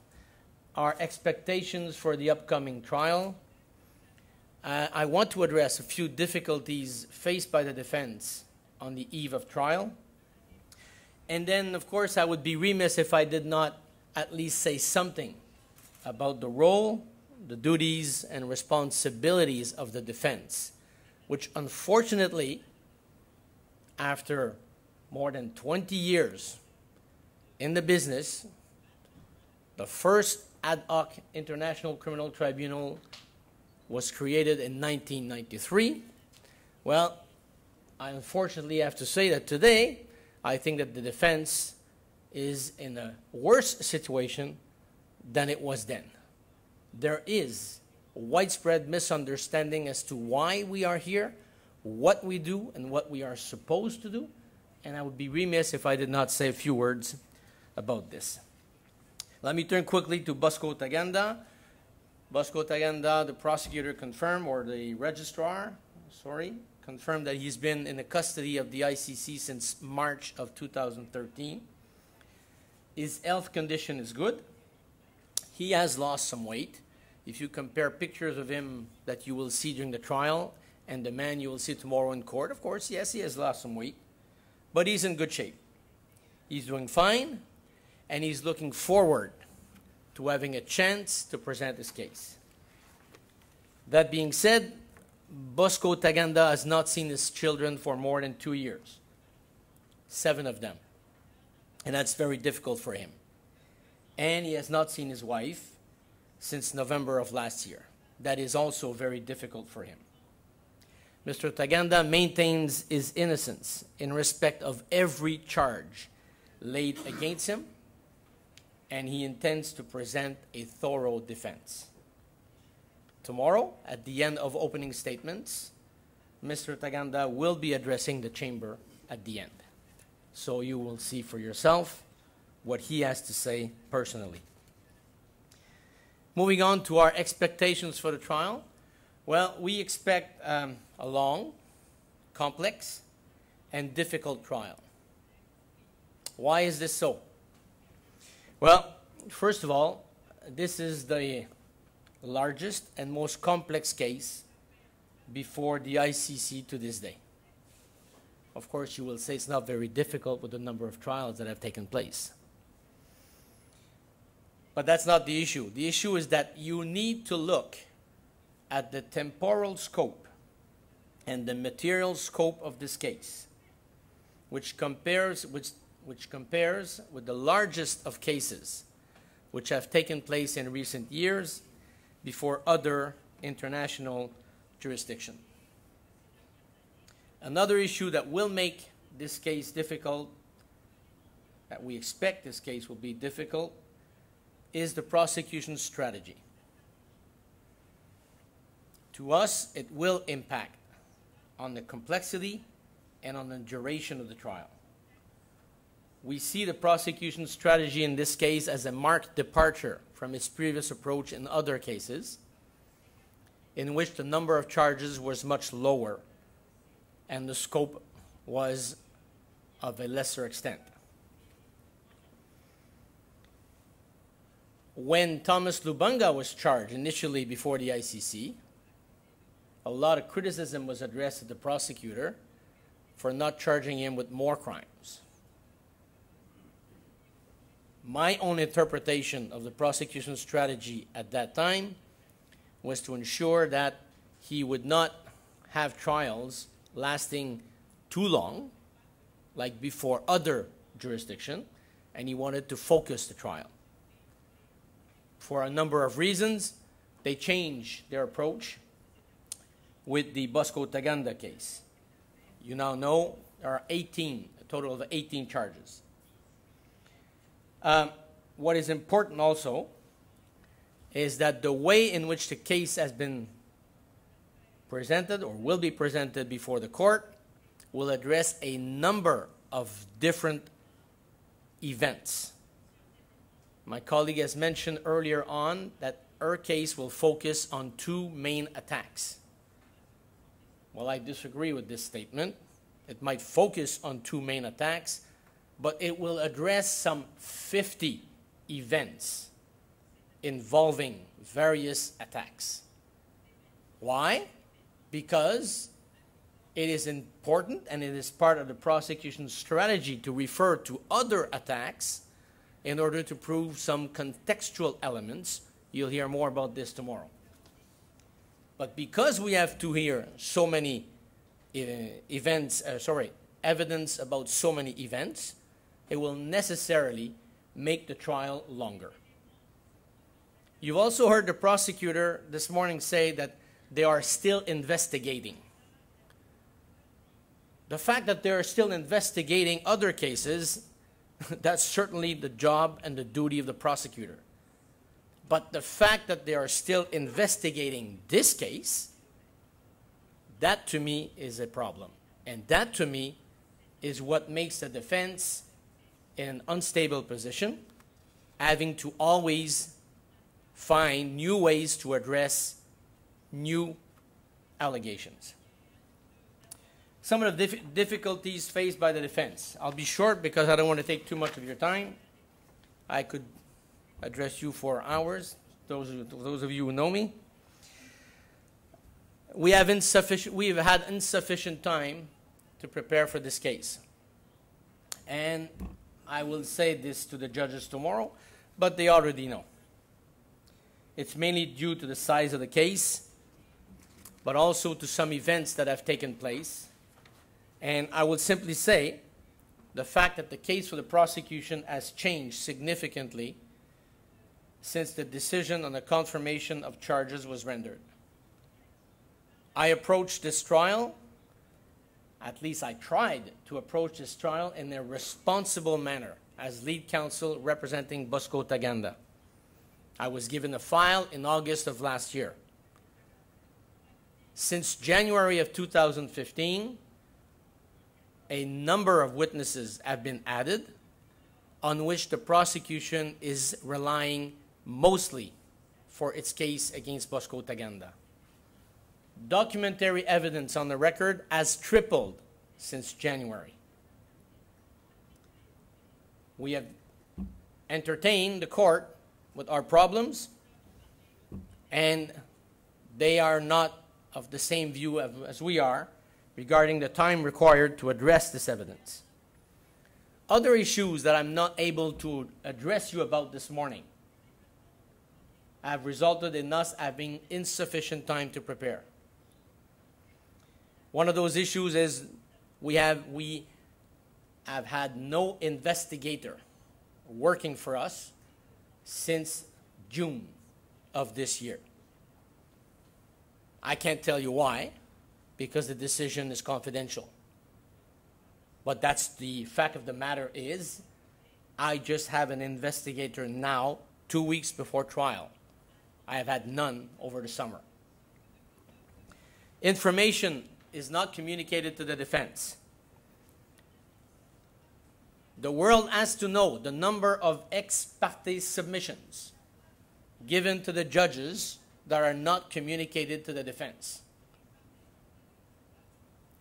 our expectations for the upcoming trial. I want to address a few difficulties faced by the defense on the eve of trial. And then, of course, I would be remiss if I did not at least say something about the role the duties and responsibilities of the defense, which unfortunately, after more than 20 years in the business, the first ad hoc International Criminal Tribunal was created in 1993. Well, I unfortunately have to say that today, I think that the defense is in a worse situation than it was then. There is widespread misunderstanding as to why we are here, what we do, and what we are supposed to do, and I would be remiss if I did not say a few words about this. Let me turn quickly to Bosco Taganda. Bosco Taganda, the prosecutor confirmed, or the registrar, confirmed that he's been in the custody of the ICC since March of 2013. His health condition is good. He has lost some weight. If you compare pictures of him that you will see during the trial and the man you will see tomorrow in court, of course, yes, he has lost some weight, but he's in good shape. He's doing fine, and he's looking forward to having a chance to present his case. That being said, Bosco Taganda has not seen his children for more than 2 years, 7 of them, and that's very difficult for him. And he has not seen his wife since November of last year. That is also very difficult for him. Mr. Taganda maintains his innocence in respect of every charge laid against him, and he intends to present a thorough defense. Tomorrow, at the end of opening statements, Mr. Taganda will be addressing the chamber at the end. So you will see for yourself what he has to say personally. Moving on to our expectations for the trial. Well, we expect a long, complex, and difficult trial. Why is this so? Well, first of all, this is the largest and most complex case before the ICC to this day. Of course, you will say it's not very difficult with the number of trials that have taken place. But that's not the issue. The issue is that you need to look at the temporal scope and the material scope of this case, which compares with the largest of cases which have taken place in recent years before other international jurisdiction. Another issue that will make this case difficult, that we expect this case will be difficult, is the prosecution strategy. To us, it will impact on the complexity and on the duration of the trial. We see the prosecution strategy in this case as a marked departure from its previous approach in other cases, in which the number of charges was much lower and the scope was of a lesser extent. When Thomas Lubanga was charged initially before the ICC, a lot of criticism was addressed to the prosecutor for not charging him with more crimes. My own interpretation of the prosecution strategy at that time was to ensure that he would not have trials lasting too long, like before other jurisdiction, and he wanted to focus the trial. For a number of reasons, they changed their approach with the Bosco Taganda case. You now know there are a total of 18 charges. What is important also is that the way in which the case has been presented or will be presented before the court will address a number of different events. My colleague has mentioned earlier on that her case will focus on 2 main attacks. Well, I disagree with this statement. It might focus on 2 main attacks, but it will address some 50 events involving various attacks. Why? Because it is important and it is part of the prosecution strategy to refer to other attacks in order to prove some contextual elements You'll hear more about this tomorrow. But because we have to hear so many evidence about so many events, it will necessarily make the trial longer. You've also heard the prosecutor this morning say that they are still investigating. The fact that they're still investigating other cases, that's certainly the job and the duty of the prosecutor. But the fact that they are still investigating this case, that to me is a problem. And that to me is what makes the defense in an unstable position, having to always find new ways to address new allegations. Some of the difficulties faced by the defense. I'll be short because I don't want to take too much of your time. I could address you for hours, those of you who know me. We have had insufficient time to prepare for this case. And I will say this to the judges tomorrow, but they already know. It's mainly due to the size of the case, but also to some events that have taken place. And I would simply say the fact that the case for the prosecution has changed significantly since the decision on the confirmation of charges was rendered. I approached this trial, at least I tried to approach this trial in a responsible manner as lead counsel representing Bosco Ntaganda. I was given a file in August of last year. Since January of 2015, a number of witnesses have been added on which the prosecution is relying mostly for its case against Bosco Ntaganda. Documentary evidence on the record has tripled since January. We have entertained the court with our problems, and they are not of the same view as we are regarding the time required to address this evidence. Other issues that I'm not able to address you about this morning have resulted in us having insufficient time to prepare. One of those issues is we have had no investigator working for us since June of this year. I can't tell you why, because the decision is confidential. But that's the fact of the matter is, I just have an investigator now, 2 weeks before trial. I have had none over the summer. Information is not communicated to the defense. The world has to know the number of ex parte submissions given to the judges that are not communicated to the defense.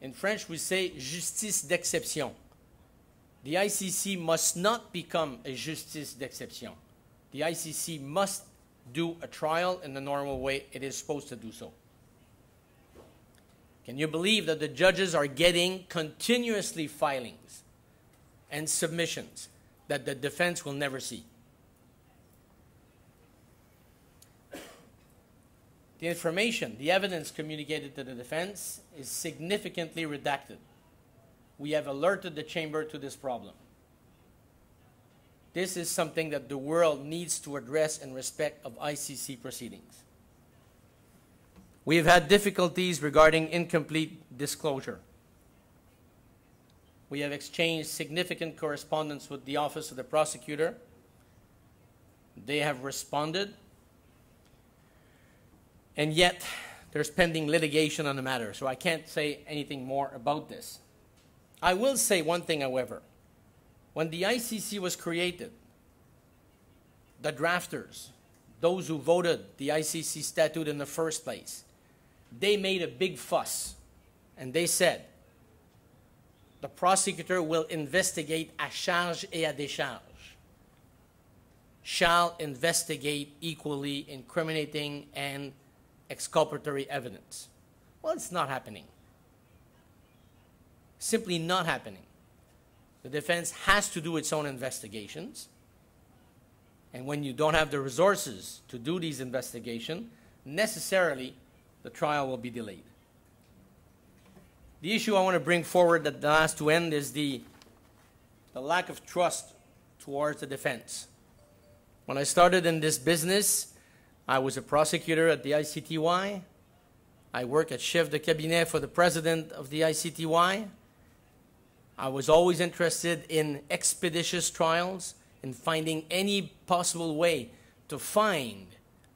In French, we say justice d'exception. The ICC must not become a justice d'exception. The ICC must do a trial in the normal way it is supposed to do so. Can you believe that the judges are getting continuously filings and submissions that the defense will never see? The information, the evidence communicated to the defense is significantly redacted. We have alerted the chamber to this problem. This is something that the world needs to address in respect of ICC proceedings. We have had difficulties regarding incomplete disclosure. We have exchanged significant correspondence with the Office of the Prosecutor. They have responded. And yet, there's pending litigation on the matter, so I can't say anything more about this. I will say one thing, however. When the ICC was created, the drafters, those who voted the ICC statute in the first place, they made a big fuss, and they said, the prosecutor will investigate à charge et à décharge. Shall investigate equally incriminating and exculpatory evidence. Well, it's not happening. Simply not happening. The defense has to do its own investigations. And when you don't have the resources to do these investigations, necessarily the trial will be delayed. The issue I want to bring forward at the last to end is the lack of trust towards the defense. When I started in this business, I was a prosecutor at the ICTY. I worked as chef de cabinet for the president of the ICTY. I was always interested in expeditious trials, in finding any possible way to find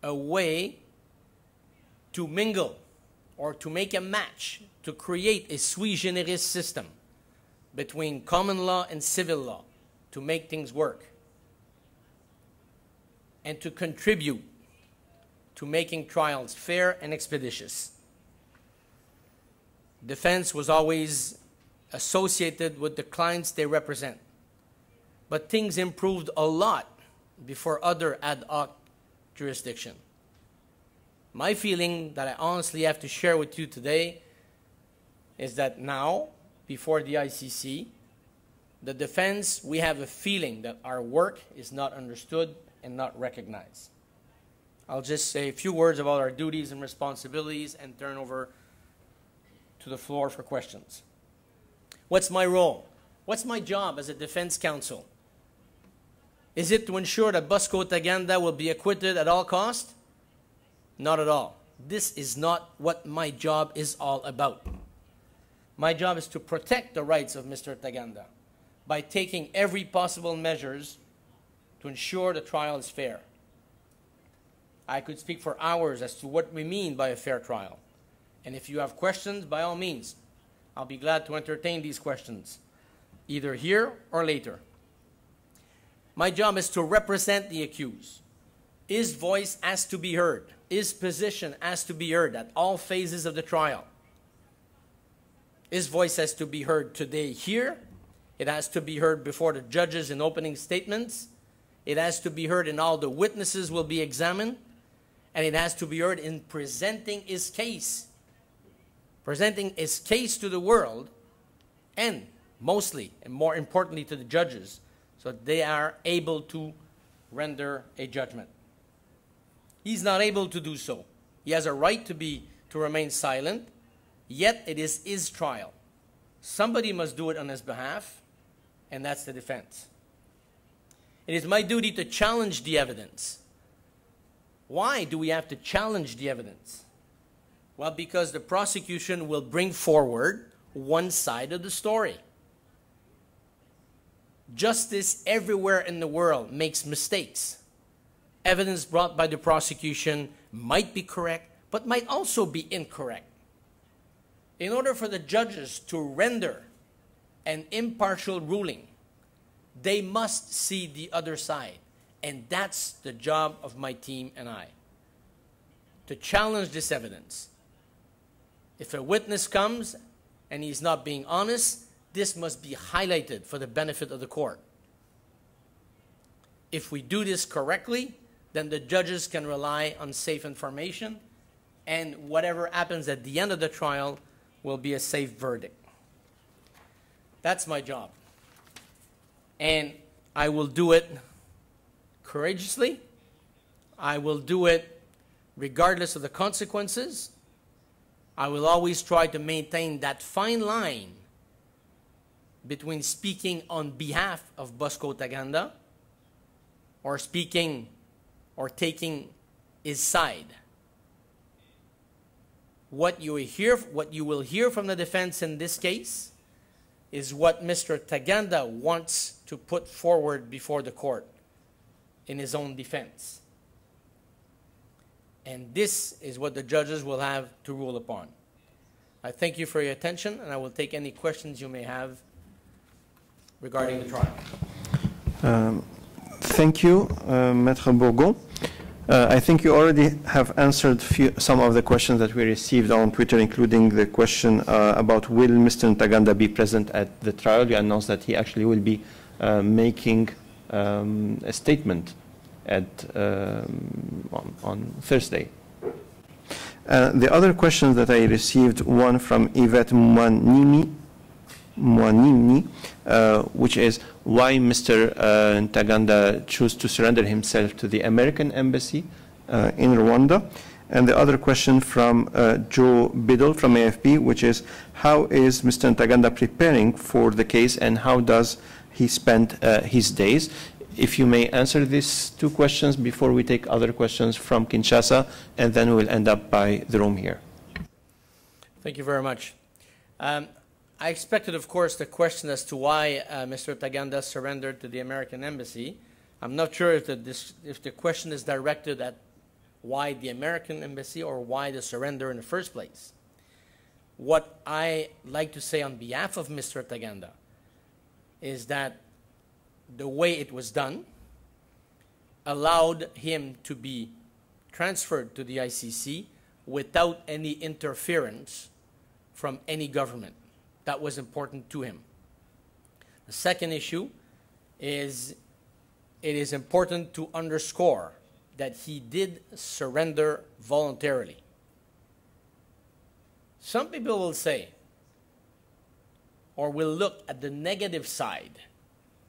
a way to mingle or to make a match, to create a sui generis system between common law and civil law to make things work and to contribute to making trials fair and expeditious. Defense was always associated with the clients they represent. But things improved a lot before other ad hoc jurisdiction. My feeling that I honestly have to share with you today is that now, before the ICC, the defense, we have a feeling that our work is not understood and not recognized. I'll just say a few words about our duties and responsibilities and turn over to the floor for questions. What's my role? What's my job as a defense counsel? Is it to ensure that Bosco Ntaganda will be acquitted at all costs? Not at all. This is not what my job is all about. My job is to protect the rights of Mr. Ntaganda by taking every possible measures to ensure the trial is fair. I could speak for hours as to what we mean by a fair trial. And if you have questions, by all means, I'll be glad to entertain these questions, either here or later. My job is to represent the accused. His voice has to be heard. His position has to be heard at all phases of the trial. His voice has to be heard today here. It has to be heard before the judges in opening statements. It has to be heard in all the witnesses will be examined. And it has to be heard in presenting his case. Presenting his case to the world, and mostly and more importantly to the judges, so that they are able to render a judgment. He's not able to do so. He has a right to remain silent, yet it is his trial. Somebody must do it on his behalf, and that's the defense. It is my duty to challenge the evidence. Why do we have to challenge the evidence? Well, because the prosecution will bring forward one side of the story. Justice everywhere in the world makes mistakes. Evidence brought by the prosecution might be correct, but might also be incorrect. In order for the judges to render an impartial ruling, they must see the other side. And that's the job of my team and I, to challenge this evidence. If a witness comes and he's not being honest, this must be highlighted for the benefit of the court. If we do this correctly, then the judges can rely on safe information, and whatever happens at the end of the trial will be a safe verdict. That's my job. And I will do it courageously. I will do it regardless of the consequences. I will always try to maintain that fine line between speaking on behalf of Bosco Ntaganda or speaking or taking his side. What you will hear from the defense in this case is what Mr. Ntaganda wants to put forward before the court in his own defense. And this is what the judges will have to rule upon. I thank you for your attention, and I will take any questions you may have regarding the trial. Thank you, Maître Bourgon. I think you already have answered some of the questions that we received on Twitter, including the question about will Mr. Ntaganda be present at the trial. You announced that he actually will be making a statement on Thursday. The other questions that I received, one from Yvette Mwanimi, Mwanini, which is why Mr. Ntaganda chose to surrender himself to the American embassy in Rwanda. And the other question from Joe Biddle from AFP, which is how is Mr. Ntaganda preparing for the case and how does he spend his days? If you may answer these two questions before we take other questions from Kinshasa, and then we'll end up by the room here. Thank you very much. I expected, of course, the question as to why Mr. Ntaganda surrendered to the American embassy. I'm not sure if the question is directed at why the American embassy or why the surrender in the first place. What I like to say on behalf of Mr. Ntaganda is that the way it was done allowed him to be transferred to the ICC without any interference from any government. That was important to him. The second issue is it is important to underscore that he did surrender voluntarily. Some people will say, or will look at the negative side.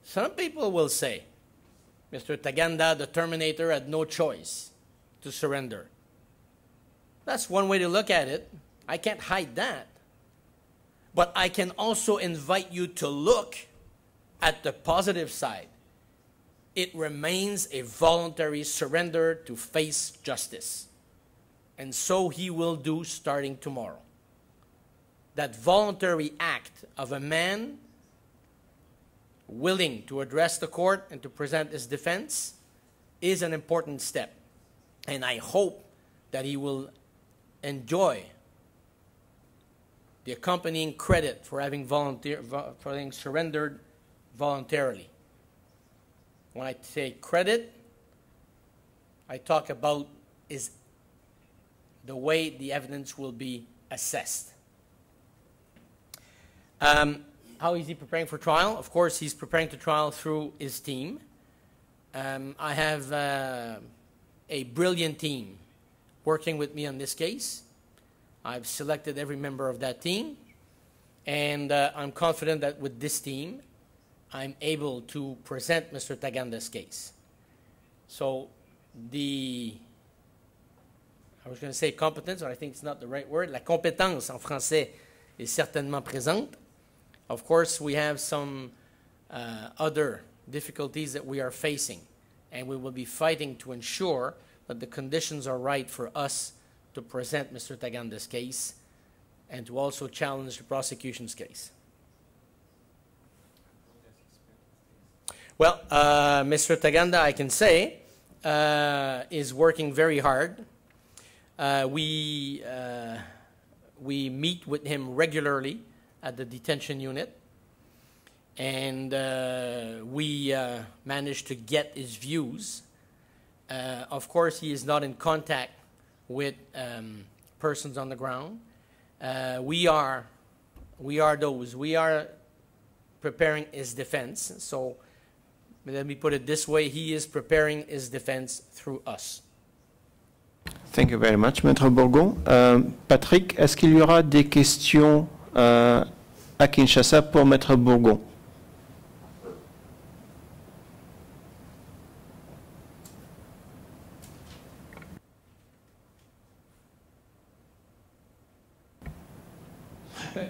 Some people will say, Mr. Ntaganda, the Terminator, had no choice to surrender. That's one way to look at it. I can't hide that. But I can also invite you to look at the positive side. It remains a voluntary surrender to face justice. And so he will do starting tomorrow. That voluntary act of a man willing to address the court and to present his defense is an important step. And I hope that he will enjoy the accompanying credit for having surrendered voluntarily. When I say credit, I talk about is the way the evidence will be assessed. How is he preparing for trial? Of course, he's preparing for trial through his team. I have a brilliant team working with me on this case. I've selected every member of that team, and I'm confident that with this team, I'm able to present Mr. Ntaganda's case. So I was going to say competence, but I think it's not the right word. La compétence en français est certainement présente. Of course, we have some other difficulties that we are facing, and we will be fighting to ensure that the conditions are right for us to present Mr. Ntaganda's case and to also challenge the prosecution's case. Well, Mr. Ntaganda, I can say, is working very hard. We meet with him regularly at the detention unit, and we managed to get his views. Of course, he is not in contact with persons on the ground. We are preparing his defense. So let me put it this way, he is preparing his defense through us. Thank you very much, Maître Bourgon. Patrick, est-ce qu'il y aura des questions à Kinshasa pour Maître Bourgon?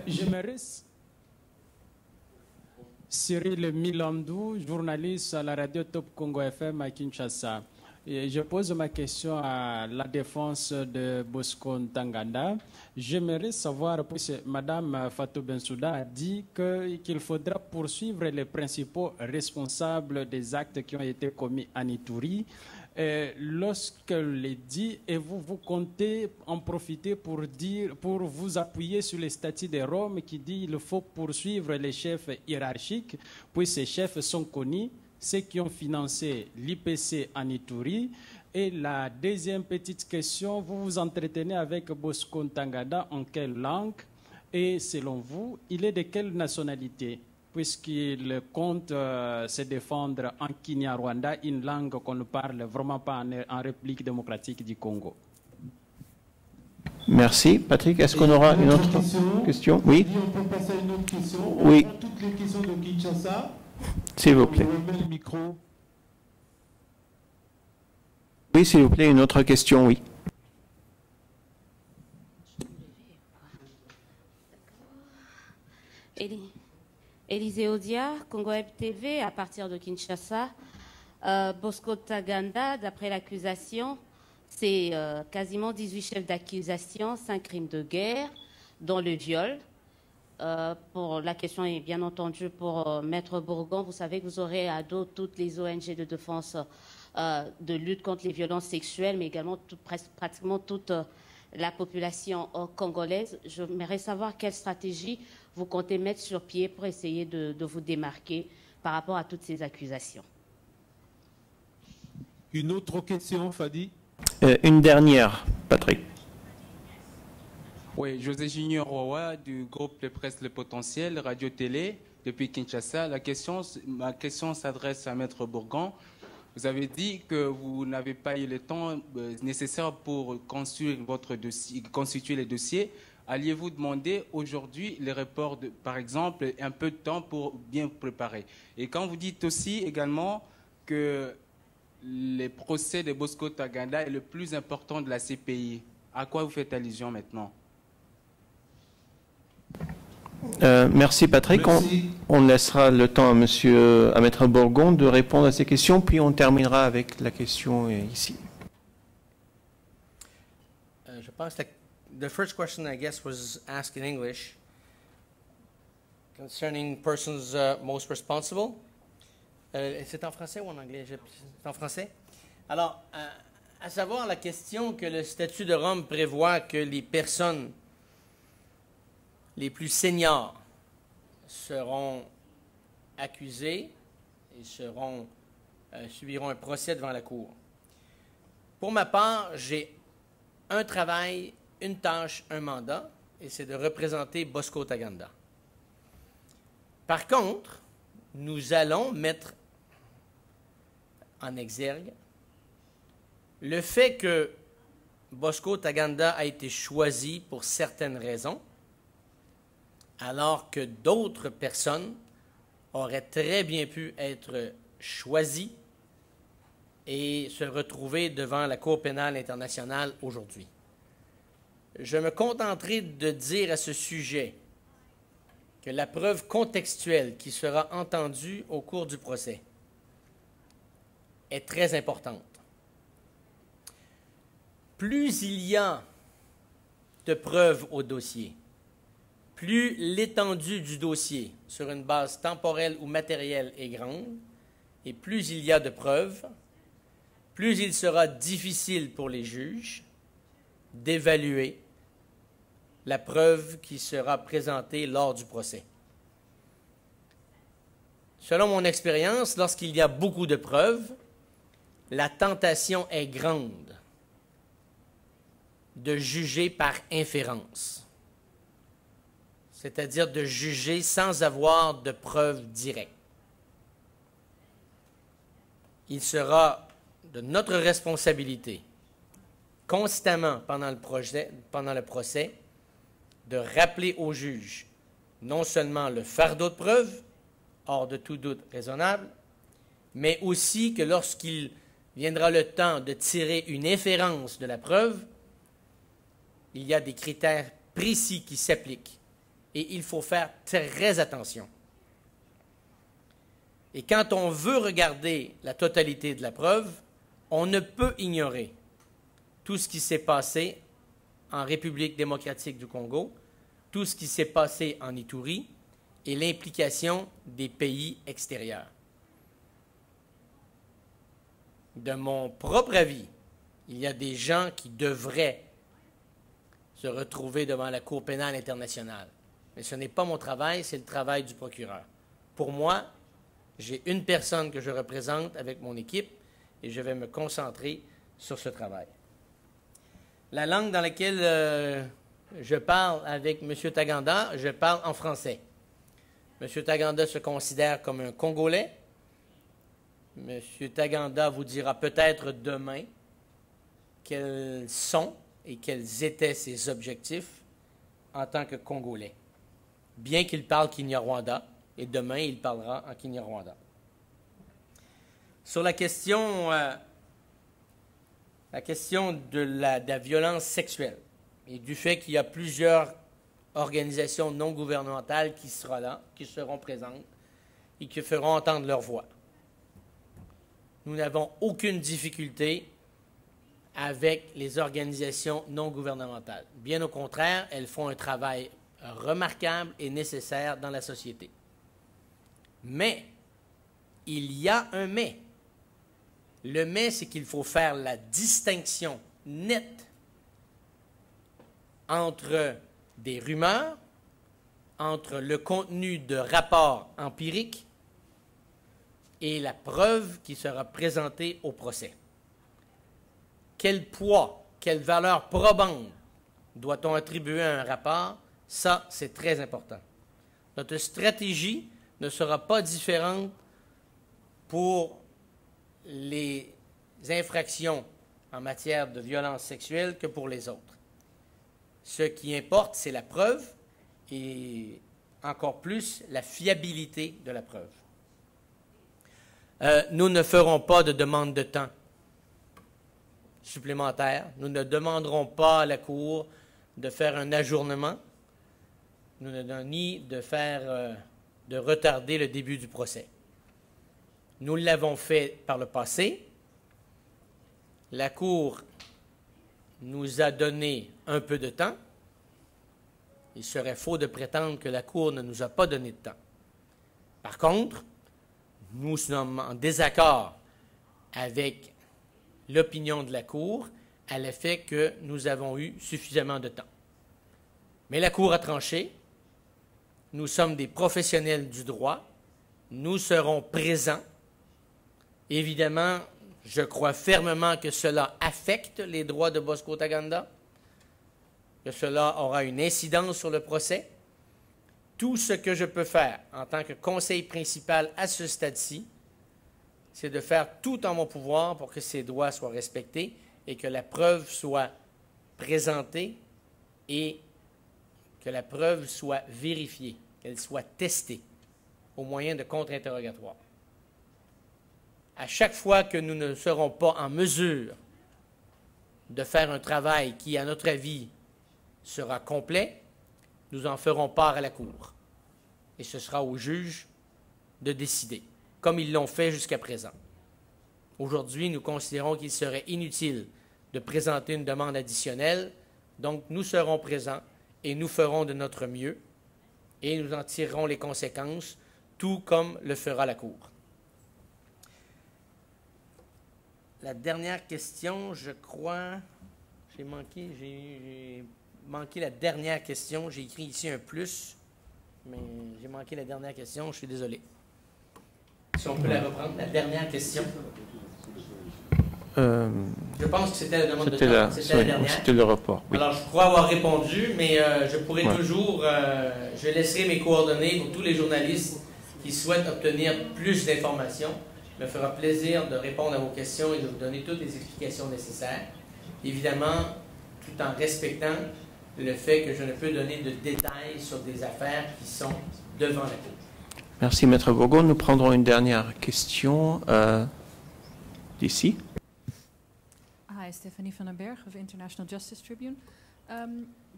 J'aimerais, Cyril Milandou, journaliste à la radio Top Congo FM à Kinshasa. Et je pose ma question à la défense de Bosco Ntaganda. J'aimerais savoir, puisque Mme Fatou Bensouda a dit qu'il faudra poursuivre les principaux responsables des actes qui ont été commis à Ituri. Lorsqu'elle est dit, et vous comptez en profiter pour vous appuyer sur les statuts de Rome qui dit qu'il faut poursuivre les chefs hiérarchiques, puis ces chefs sont connus, ceux qui ont financé l'IPC en Ituri. Et la deuxième petite question, vous vous entretenez avec Bosco Ntaganda en quelle langue? Et selon vous, il est de quelle nationalité? Puisqu'il compte se défendre en Kinyarwanda, une langue qu'on ne parle vraiment pas en République démocratique du Congo. Merci. Patrick, est-ce qu'on aura une autre question? Oui. On peut passer à une autre question. Oui. On prend toutes les questions de Kinshasa. S'il vous plaît. On remet le micro. Oui, s'il vous plaît, une autre question, oui. Élisée Odia, Congo Web TV, à partir de Kinshasa. Bosco Ntaganda, d'après l'accusation, c'est quasiment 18 chefs d'accusation, 5 crimes de guerre, dont le viol. Pour la question est bien entendu pour Maître Bourgon. Vous savez que vous aurez à dos toutes les ONG de défense de lutte contre les violences sexuelles, mais également pratiquement toute la population congolaise. J'aimerais savoir quelle stratégie vous comptez mettre sur pied pour essayer de vous démarquer par rapport à toutes ces accusations. Une autre question, Fadi? Une dernière, Patrick. Oui, José Junior Roa du groupe de presse Le Potentiel, Radio-Télé, depuis Kinshasa. Ma question s'adresse à Maître Bourgon. Vous avez dit que vous n'avez pas eu le temps nécessaire pour constituer les dossiers. Alliez-vous demander aujourd'hui les reports, par exemple, un peu de temps pour bien préparer? Et quand vous dites aussi également que le procès de Bosco Ntaganda est le plus important de la CPI, à quoi vous faites allusion maintenant? Merci Patrick. Merci. On laissera le temps à Maître Bourgon de répondre à ces questions, puis on terminera avec la question ici. Je pense que the first question, I guess, was asked in English concerning persons most responsible. C'est en français ou en anglais? C'est en français. Alors, à savoir la question que le statut de Rome prévoit que les personnes les plus seniors seront accusés et subiront un procès devant la Cour. Pour ma part, j'ai un travail, une tâche, un mandat, et c'est de représenter Bosco Ntaganda. Par contre, nous allons mettre en exergue le fait que Bosco Ntaganda a été choisi pour certaines raisons, alors que d'autres personnes auraient très bien pu être choisies et se retrouver devant la Cour pénale internationale aujourd'hui. Je me contenterai de dire à ce sujet que la preuve contextuelle qui sera entendue au cours du procès est très importante. Plus il y a de preuves au dossier, plus l'étendue du dossier sur une base temporelle ou matérielle est grande, et plus il y a de preuves, plus il sera difficile pour les juges d'évaluer la preuve qui sera présentée lors du procès. Selon mon expérience, lorsqu'il y a beaucoup de preuves, la tentation est grande de juger par inférence, c'est-à-dire de juger sans avoir de preuves directes. Il sera de notre responsabilité, constamment pendant le procès, de rappeler au juge non seulement le fardeau de preuves, hors de tout doute raisonnable, mais aussi que lorsqu'il viendra le temps de tirer une inférence de la preuve, il y a des critères précis qui s'appliquent et il faut faire très attention. Et quand on veut regarder la totalité de la preuve, on ne peut ignorer tout ce qui s'est passé en République démocratique du Congo, tout ce qui s'est passé en Ituri et l'implication des pays extérieurs. De mon propre avis, il y a des gens qui devraient se retrouver devant la Cour pénale internationale. Mais ce n'est pas mon travail, c'est le travail du procureur. Pour moi, j'ai une personne que je représente avec mon équipe et je vais me concentrer sur ce travail. La langue dans laquelle je parle avec M. Ntaganda, je parle en français. M. Ntaganda se considère comme un Congolais. M. Ntaganda vous dira peut-être demain quels sont et quels étaient ses objectifs en tant que Congolais. Bien qu'il parle Kinyarwanda, et demain il parlera en Kinyarwanda. Sur la question de la violence sexuelle et du fait qu'il y a plusieurs organisations non gouvernementales qui seront présentes et qui feront entendre leur voix. Nous n'avons aucune difficulté avec les organisations non gouvernementales. Bien au contraire, elles font un travail remarquable et nécessaire dans la société. Mais, il y a un mais. Le mais, c'est qu'il faut faire la distinction nette entre des rumeurs, entre le contenu de rapports empiriques et la preuve qui sera présentée au procès. Quel poids, quelle valeur probante doit-on attribuer à un rapport? Ça, c'est très important. Notre stratégie ne sera pas différente pour les infractions en matière de violence sexuelle que pour les autres. Ce qui importe, c'est la preuve et encore plus la fiabilité de la preuve. Nous ne ferons pas de demande de temps supplémentaire. Nous ne demanderons pas à la Cour de faire un ajournement, ni de retarder le début du procès. Nous l'avons fait par le passé. La Cour nous a donné un peu de temps. Il serait faux de prétendre que la Cour ne nous a pas donné de temps. Par contre, nous sommes en désaccord avec l'opinion de la Cour à l'effet que nous avons eu suffisamment de temps. Mais la Cour a tranché. Nous sommes des professionnels du droit. Nous serons présents. Évidemment, je crois fermement que cela affecte les droits de Bosco Ntaganda, que cela aura une incidence sur le procès. Tout ce que je peux faire en tant que conseil principal à ce stade-ci, c'est de faire tout en mon pouvoir pour que ces droits soient respectés et que la preuve soit présentée et que la preuve soit vérifiée, qu'elle soit testée au moyen de contre-interrogatoires. À chaque fois que nous ne serons pas en mesure de faire un travail qui, à notre avis, sera complet, nous en ferons part à la Cour. Et ce sera au juge de décider, comme ils l'ont fait jusqu'à présent. Aujourd'hui, nous considérons qu'il serait inutile de présenter une demande additionnelle, donc nous serons présents et nous ferons de notre mieux et nous en tirerons les conséquences, tout comme le fera la Cour. La dernière question, je crois, j'ai manqué la dernière question. J'ai écrit ici un plus, mais j'ai manqué la dernière question. Je suis désolé. Si on peut la reprendre, la dernière question. Je pense que c'était la demande de temps. C'était la dernière. C'était le rapport. Oui. Alors, je crois avoir répondu, mais je pourrais toujours... je laisserai mes coordonnées pour tous les journalistes qui souhaitent obtenir plus d'informations. Il me fera plaisir de répondre à vos questions et de vous donner toutes les explications nécessaires. Évidemment, tout en respectant le fait que je ne peux donner de détails sur des affaires qui sont devant la Cour. Merci, Maître Bourgon. Nous prendrons une dernière question d'ici. Hi, Stephanie van den Berg of International Justice Tribune.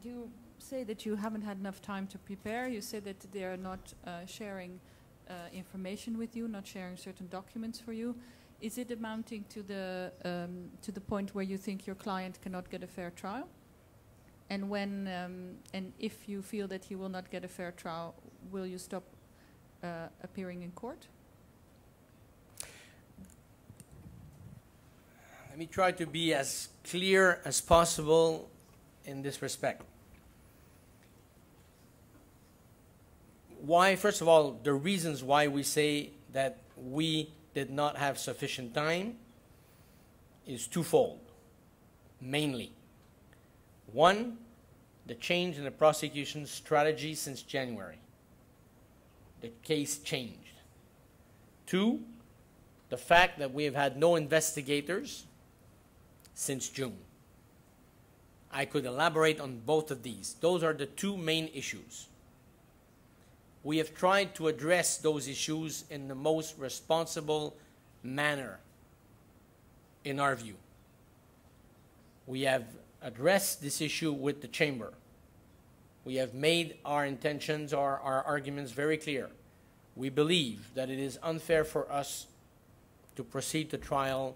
You say that you haven't had enough time to prepare. You say that they are not sharing information with you, not sharing certain documents for you. Is it amounting to the point where you think your client cannot get a fair trial? And when and if you feel that he will not get a fair trial, will you stop appearing in court? Let me try to be as clear as possible in this respect. Why, first of all, the reasons why we say that we did not have sufficient time is twofold, mainly. One, the change in the prosecution strategy since January. The case changed. Two, the fact that we have had no investigators since June. I could elaborate on both of these. Those are the two main issues. We have tried to address those issues in the most responsible manner, in our view. We have addressed this issue with the Chamber. We have made our intentions, our arguments very clear. We believe that it is unfair for us to proceed to trial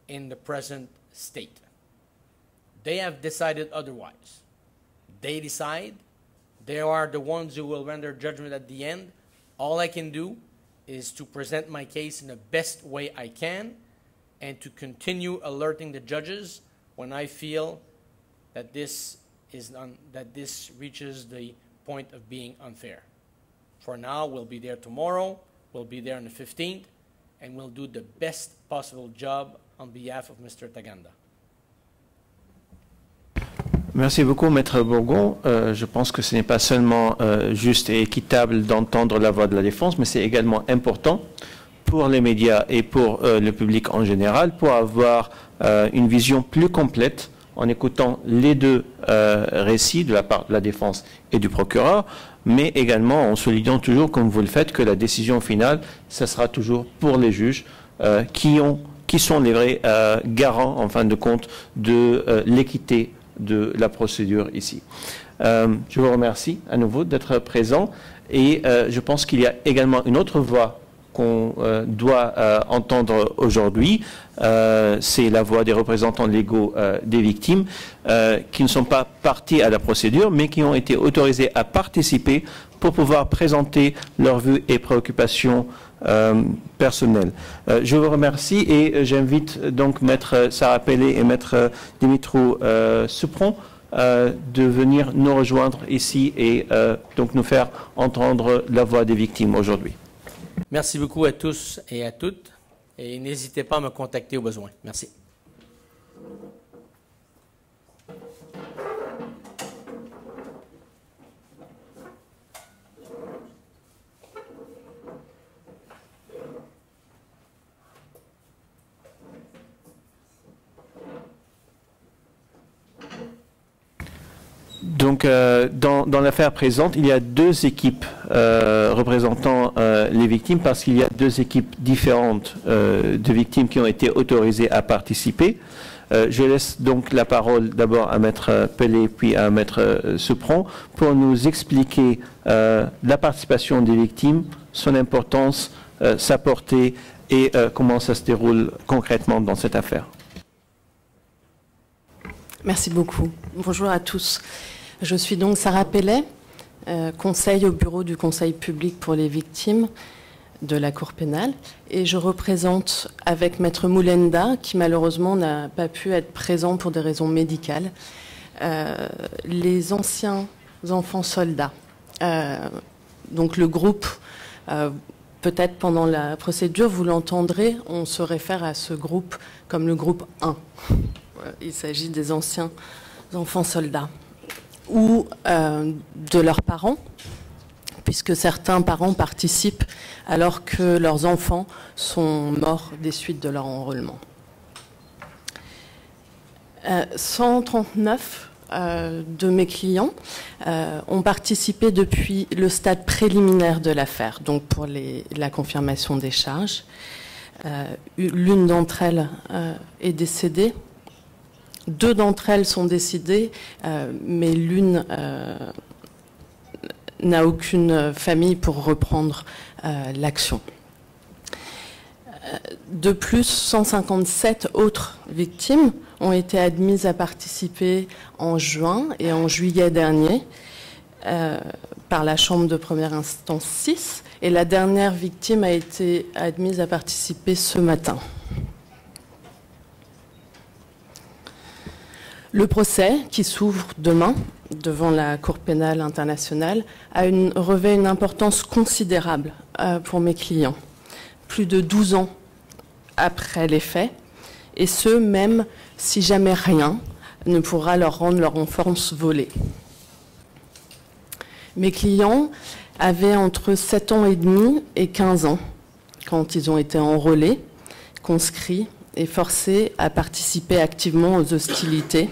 in the present state. They have decided otherwise. They decide. They are the ones who will render judgment at the end. All I can do is to present my case in the best way I can and to continue alerting the judges when I feel that this reaches the point of being unfair. For now, we'll be there tomorrow, we'll be there on the 15th, and we'll do the best possible job on behalf of Mr. Ntaganda. Merci beaucoup, Maître Bourgon. Je pense que ce n'est pas seulement juste et équitable d'entendre la voix de la défense, mais c'est également important pour les médias et pour le public en général, pour avoir une vision plus complète en écoutant les deux récits de la part de la défense et du procureur, mais également en soulignant toujours, comme vous le faites, que la décision finale, ça sera toujours pour les juges qui sont les vrais garants, en fin de compte, de l'équité de la procédure ici. Je vous remercie à nouveau d'être présent et je pense qu'il y a également une autre voix qu'on doit entendre aujourd'hui, c'est la voix des représentants légaux des victimes qui ne sont pas partis à la procédure mais qui ont été autorisés à participer pour pouvoir présenter leurs vues et préoccupations personnelles. Je vous remercie et j'invite donc Maître Sarah Pellet et Maître Dimitrou Supron de venir nous rejoindre ici et donc nous faire entendre la voix des victimes aujourd'hui. Merci beaucoup à tous et à toutes et n'hésitez pas à me contacter au besoin. Merci. Donc, dans l'affaire présente, il y a deux équipes représentant les victimes parce qu'il y a deux équipes différentes de victimes qui ont été autorisées à participer. Je laisse donc la parole d'abord à Maître Pellet puis à Maître Supron pour nous expliquer la participation des victimes, son importance, sa portée et comment ça se déroule concrètement dans cette affaire. Merci beaucoup. Bonjour à tous. Je suis donc Sarah Pellet, conseil au bureau du Conseil public pour les victimes de la Cour pénale. Et je représente avec Maître Moulenda, qui malheureusement n'a pas pu être présent pour des raisons médicales, les anciens enfants soldats. Donc le groupe, peut-être pendant la procédure, vous l'entendrez, on se réfère à ce groupe comme le groupe 1. Il s'agit des anciens enfants soldats ou de leurs parents, puisque certains parents participent alors que leurs enfants sont morts des suites de leur enrôlement. 139 de mes clients ont participé depuis le stade préliminaire de l'affaire, donc pour la confirmation des charges. L'une d'entre elles est décédée. Deux d'entre elles sont décédées, mais l'une n'a aucune famille pour reprendre l'action. De plus, 157 autres victimes ont été admises à participer en juin et en juillet dernier par la Chambre de première instance 6, et la dernière victime a été admise à participer ce matin. Le procès, qui s'ouvre demain devant la Cour pénale internationale, revêt une importance considérable pour mes clients. Plus de 12 ans après les faits, et ce, même si jamais rien ne pourra leur rendre leur enfance volée. Mes clients avaient entre 7 ans et demi et 15 ans quand ils ont été enrôlés, conscrits et forcés à participer activement aux hostilités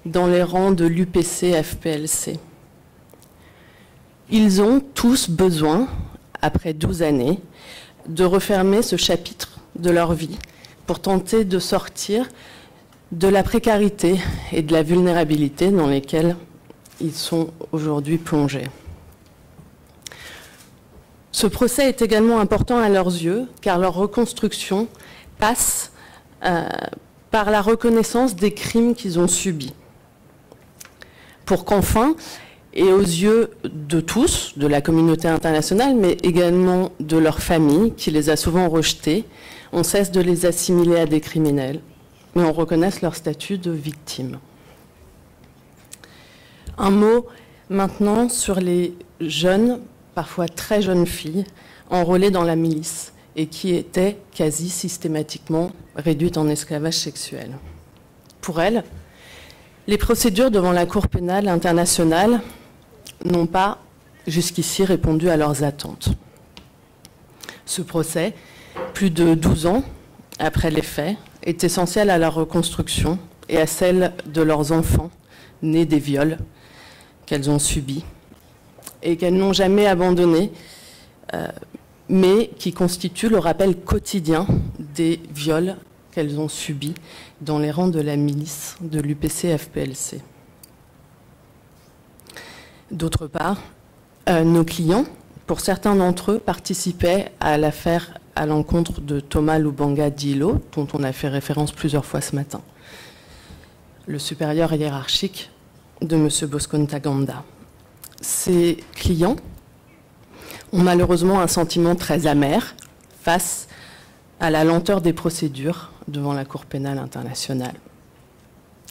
dans les rangs de l'UPC-FPLC. Ils ont tous besoin, après 12 années, de refermer ce chapitre de leur vie pour tenter de sortir de la précarité et de la vulnérabilité dans lesquelles ils sont aujourd'hui plongés. Ce procès est également important à leurs yeux, car leur reconstruction passe par la reconnaissance des crimes qu'ils ont subis. Pour qu'enfin, et aux yeux de tous, de la communauté internationale, mais également de leur famille, qui les a souvent rejetés, on cesse de les assimiler à des criminels, mais on reconnaisse leur statut de victime. Un mot maintenant sur les jeunes, parfois très jeunes filles, enrôlées dans la milice et qui étaient quasi systématiquement réduites en esclavage sexuel. Pour elles, les procédures devant la Cour pénale internationale n'ont pas jusqu'ici répondu à leurs attentes. Ce procès, plus de 12 ans après les faits, est essentiel à leur reconstruction et à celle de leurs enfants nés des viols qu'elles ont subis et qu'elles n'ont jamais abandonnés, mais qui constituent le rappel quotidien des viols qu'elles ont subis dans les rangs de la milice de l'UPC-FPLC. D'autre part, nos clients, pour certains d'entre eux, participaient à l'affaire à l'encontre de Thomas Lubanga Diallo, dont on a fait référence plusieurs fois ce matin, le supérieur hiérarchique de M. Bosco Ntaganda. Ces clients ont malheureusement un sentiment très amer face à la lenteur des procédures devant la Cour pénale internationale.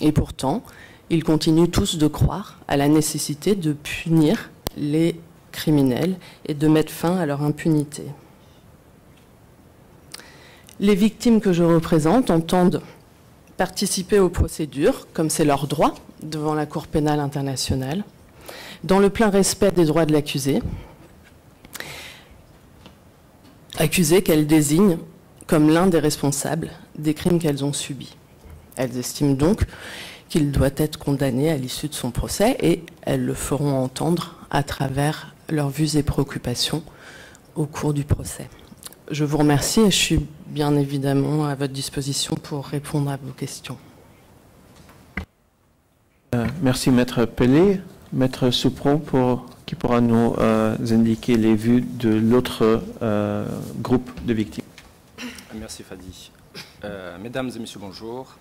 Et pourtant, ils continuent tous de croire à la nécessité de punir les criminels et de mettre fin à leur impunité. Les victimes que je représente entendent participer aux procédures, comme c'est leur droit devant la Cour pénale internationale, dans le plein respect des droits de l'accusé, accusé qu'elles désignent comme l'un des responsables des crimes qu'elles ont subis. Elles estiment donc qu'il doit être condamné à l'issue de son procès et elles le feront entendre à travers leurs vues et préoccupations au cours du procès. Je vous remercie et je suis bien évidemment à votre disposition pour répondre à vos questions. Merci Maître Pelé. Maître Soupron qui pourra nous indiquer les vues de l'autre groupe de victimes. Merci Fadi. Mesdames et messieurs, bonjour.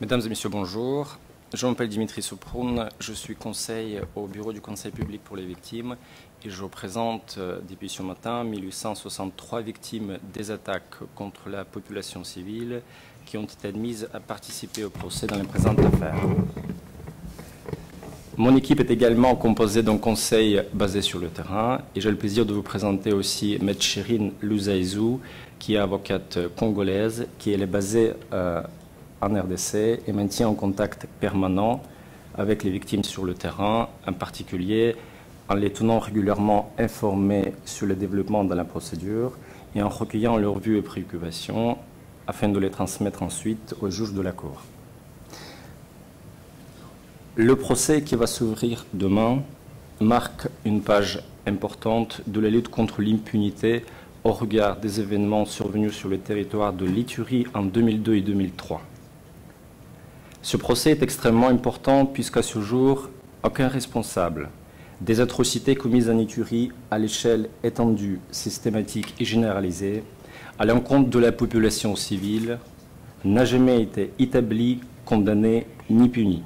Mesdames et messieurs, bonjour. Je m'appelle Dimitri Soupron, je suis conseil au bureau du Conseil public pour les victimes et je représente depuis ce matin 1863 victimes des attaques contre la population civile qui ont été admises à participer au procès dans la présente affaire. Mon équipe est également composée d'un conseil basé sur le terrain et j'ai le plaisir de vous présenter aussi Maître Chérine Luzaizou, qui est avocate congolaise, qui est basée en RDC et maintient un contact permanent avec les victimes sur le terrain, en particulier en les tenant régulièrement informés sur le développement de la procédure et en recueillant leurs vues et préoccupations afin de les transmettre ensuite aux juges de la Cour. Le procès qui va s'ouvrir demain marque une page importante de la lutte contre l'impunité au regard des événements survenus sur le territoire de l'Ituri en 2002 et 2003. Ce procès est extrêmement important puisqu'à ce jour, aucun responsable des atrocités commises en Ituri à l'échelle étendue, systématique et généralisée à l'encontre de la population civile n'a jamais été établi, condamné ni puni.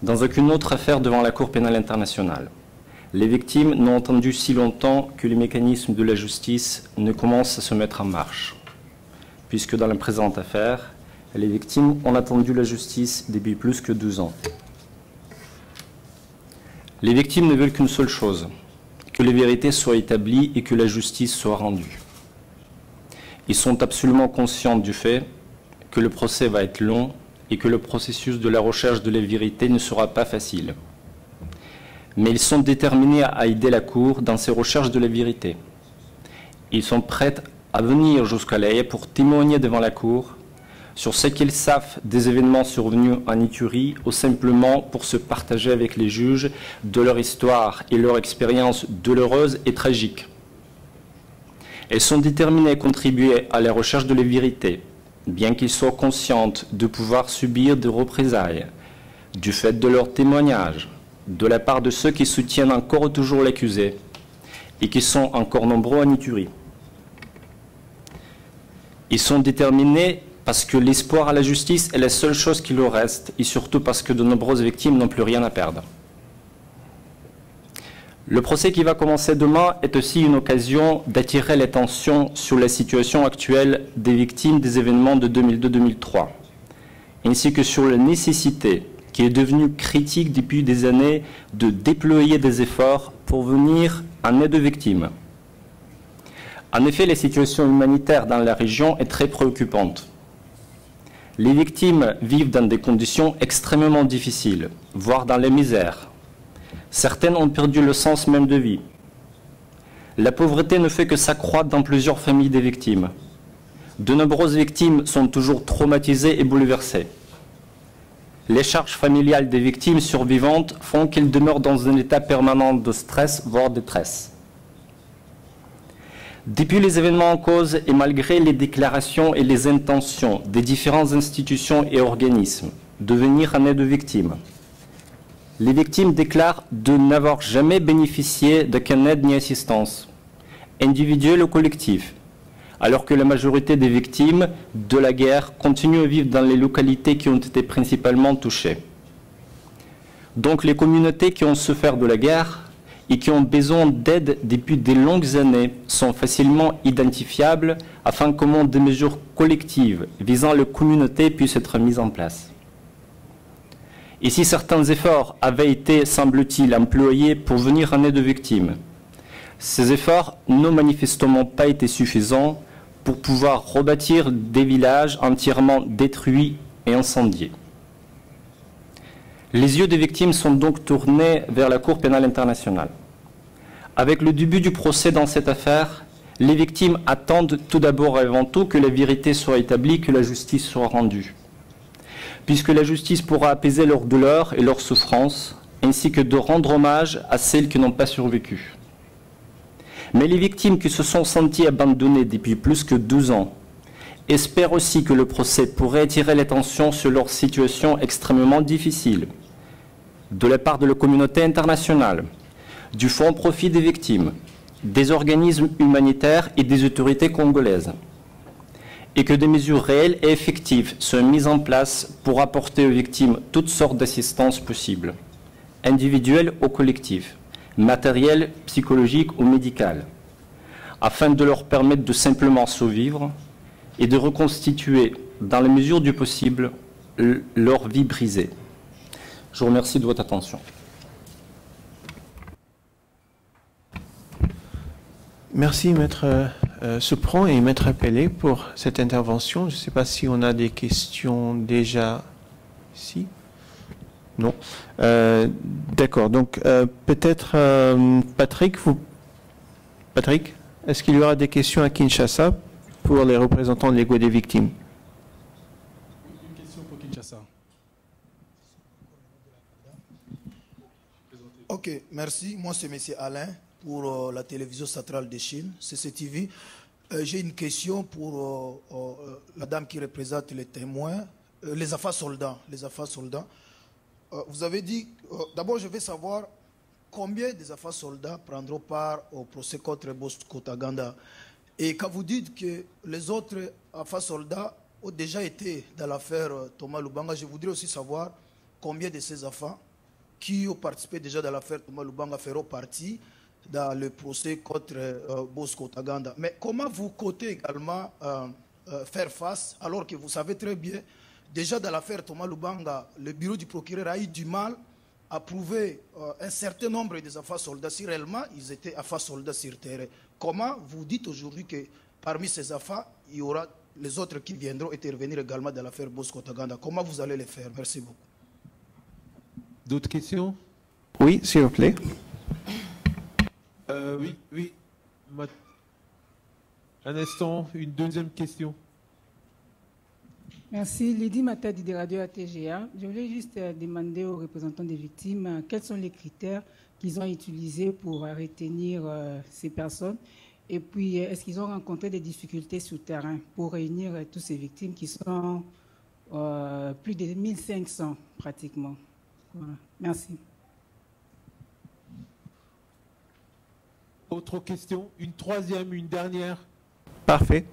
Dans aucune autre affaire devant la Cour pénale internationale, les victimes n'ont attendu si longtemps que les mécanismes de la justice ne commencent à se mettre en marche, puisque dans la présente affaire, les victimes ont attendu la justice depuis plus que 12 ans. Les victimes ne veulent qu'une seule chose, que les vérités soient établies et que la justice soit rendue. Ils sont absolument conscients du fait que le procès va être long et que le processus de la recherche de la vérité ne sera pas facile. Mais ils sont déterminés à aider la Cour dans ses recherches de la vérité. Ils sont prêts à venir jusqu'à là pour témoigner devant la Cour, sur ce qu'ils savent des événements survenus en Ituri ou simplement pour se partager avec les juges de leur histoire et leur expérience douloureuse et tragique. Elles sont déterminées à contribuer à la recherche de la vérité, bien qu'ils soient conscientes de pouvoir subir des représailles du fait de leurs témoignages, de la part de ceux qui soutiennent encore toujours l'accusé et qui sont encore nombreux en Ituri. Ils sont déterminés parce que l'espoir à la justice est la seule chose qui leur reste et surtout parce que de nombreuses victimes n'ont plus rien à perdre. Le procès qui va commencer demain est aussi une occasion d'attirer l'attention sur la situation actuelle des victimes des événements de 2002-2003, ainsi que sur la nécessité, qui est devenue critique depuis des années, de déployer des efforts pour venir en aide aux victimes. En effet, la situation humanitaire dans la région est très préoccupante. Les victimes vivent dans des conditions extrêmement difficiles, voire dans la misère. Certaines ont perdu le sens même de vie. La pauvreté ne fait que s'accroître dans plusieurs familles des victimes. De nombreuses victimes sont toujours traumatisées et bouleversées. Les charges familiales des victimes survivantes font qu'elles demeurent dans un état permanent de stress, voire de détresse. Depuis les événements en cause et malgré les déclarations et les intentions des différentes institutions et organismes de venir en aide aux victimes, les victimes déclarent de n'avoir jamais bénéficié d'aucune aide ni assistance, individuelle ou collective, alors que la majorité des victimes de la guerre continuent à vivre dans les localités qui ont été principalement touchées. Donc les communautés qui ont souffert de la guerre et qui ont besoin d'aide depuis de longues années sont facilement identifiables afin que des mesures collectives visant les communautés puissent être mises en place. Et si certains efforts avaient été, semble-t-il, employés pour venir en aide aux victimes, ces efforts n'ont manifestement pas été suffisants pour pouvoir rebâtir des villages entièrement détruits et incendiés. Les yeux des victimes sont donc tournés vers la Cour pénale internationale. Avec le début du procès dans cette affaire, les victimes attendent tout d'abord et avant tout que la vérité soit établie, que la justice soit rendue, puisque la justice pourra apaiser leur douleur et leur souffrance, ainsi que de rendre hommage à celles qui n'ont pas survécu. Mais les victimes qui se sont senties abandonnées depuis plus que 12 ans espèrent aussi que le procès pourrait attirer l'attention sur leur situation extrêmement difficile, de la part de la communauté internationale, du Fonds profit des victimes, des organismes humanitaires et des autorités congolaises, et que des mesures réelles et effectives soient mises en place pour apporter aux victimes toutes sortes d'assistance possibles, individuelles ou collectives, matérielles, psychologiques ou médicales, afin de leur permettre de simplement survivre et de reconstituer, dans la mesure du possible, leur vie brisée. Je vous remercie de votre attention. Merci, Maître Souperan et Maître Pellet, pour cette intervention. Je ne sais pas si on a des questions déjà ici. Non. D'accord. Donc, peut-être, Patrick, est-ce qu'il y aura des questions à Kinshasa pour les représentants légaux des victimes? Une question pour Kinshasa. Ok, merci. Moi, c'est M. Alain pour la télévision centrale de Chine, CCTV. J'ai une question pour la dame qui représente les témoins, les affaires soldats. Vous avez dit, d'abord je veux savoir combien des affaires soldats prendront part au procès contre Bosco Ntaganda. Et quand vous dites que les autres affaires soldats ont déjà été dans l'affaire Thomas Lubanga, je voudrais aussi savoir combien de ces affaires qui ont participé déjà dans l'affaire Thomas Lubanga feront partie dans le procès contre Bosco Ntaganda. Mais comment vous comptez également faire face, alors que vous savez très bien, déjà dans l'affaire Thomas Lubanga, le bureau du procureur a eu du mal à prouver un certain nombre des affaires soldats, si réellement ils étaient affaires soldats sur terrain. Comment vous dites aujourd'hui que parmi ces affaires, il y aura les autres qui viendront intervenir également dans l'affaire Bosco Ntaganda? Comment vous allez les faire? Merci beaucoup. D'autres questions? Oui, s'il vous plaît. Oui. Un instant, une deuxième question. Merci. Lydie Matadi de Radio ATGA. Je voulais juste demander aux représentants des victimes quels sont les critères qu'ils ont utilisés pour retenir ces personnes. Et puis, est-ce qu'ils ont rencontré des difficultés sur le terrain pour réunir toutes ces victimes qui sont plus de 1500 pratiquement. Voilà. Merci. Autre question? Une troisième, une dernière? Parfait.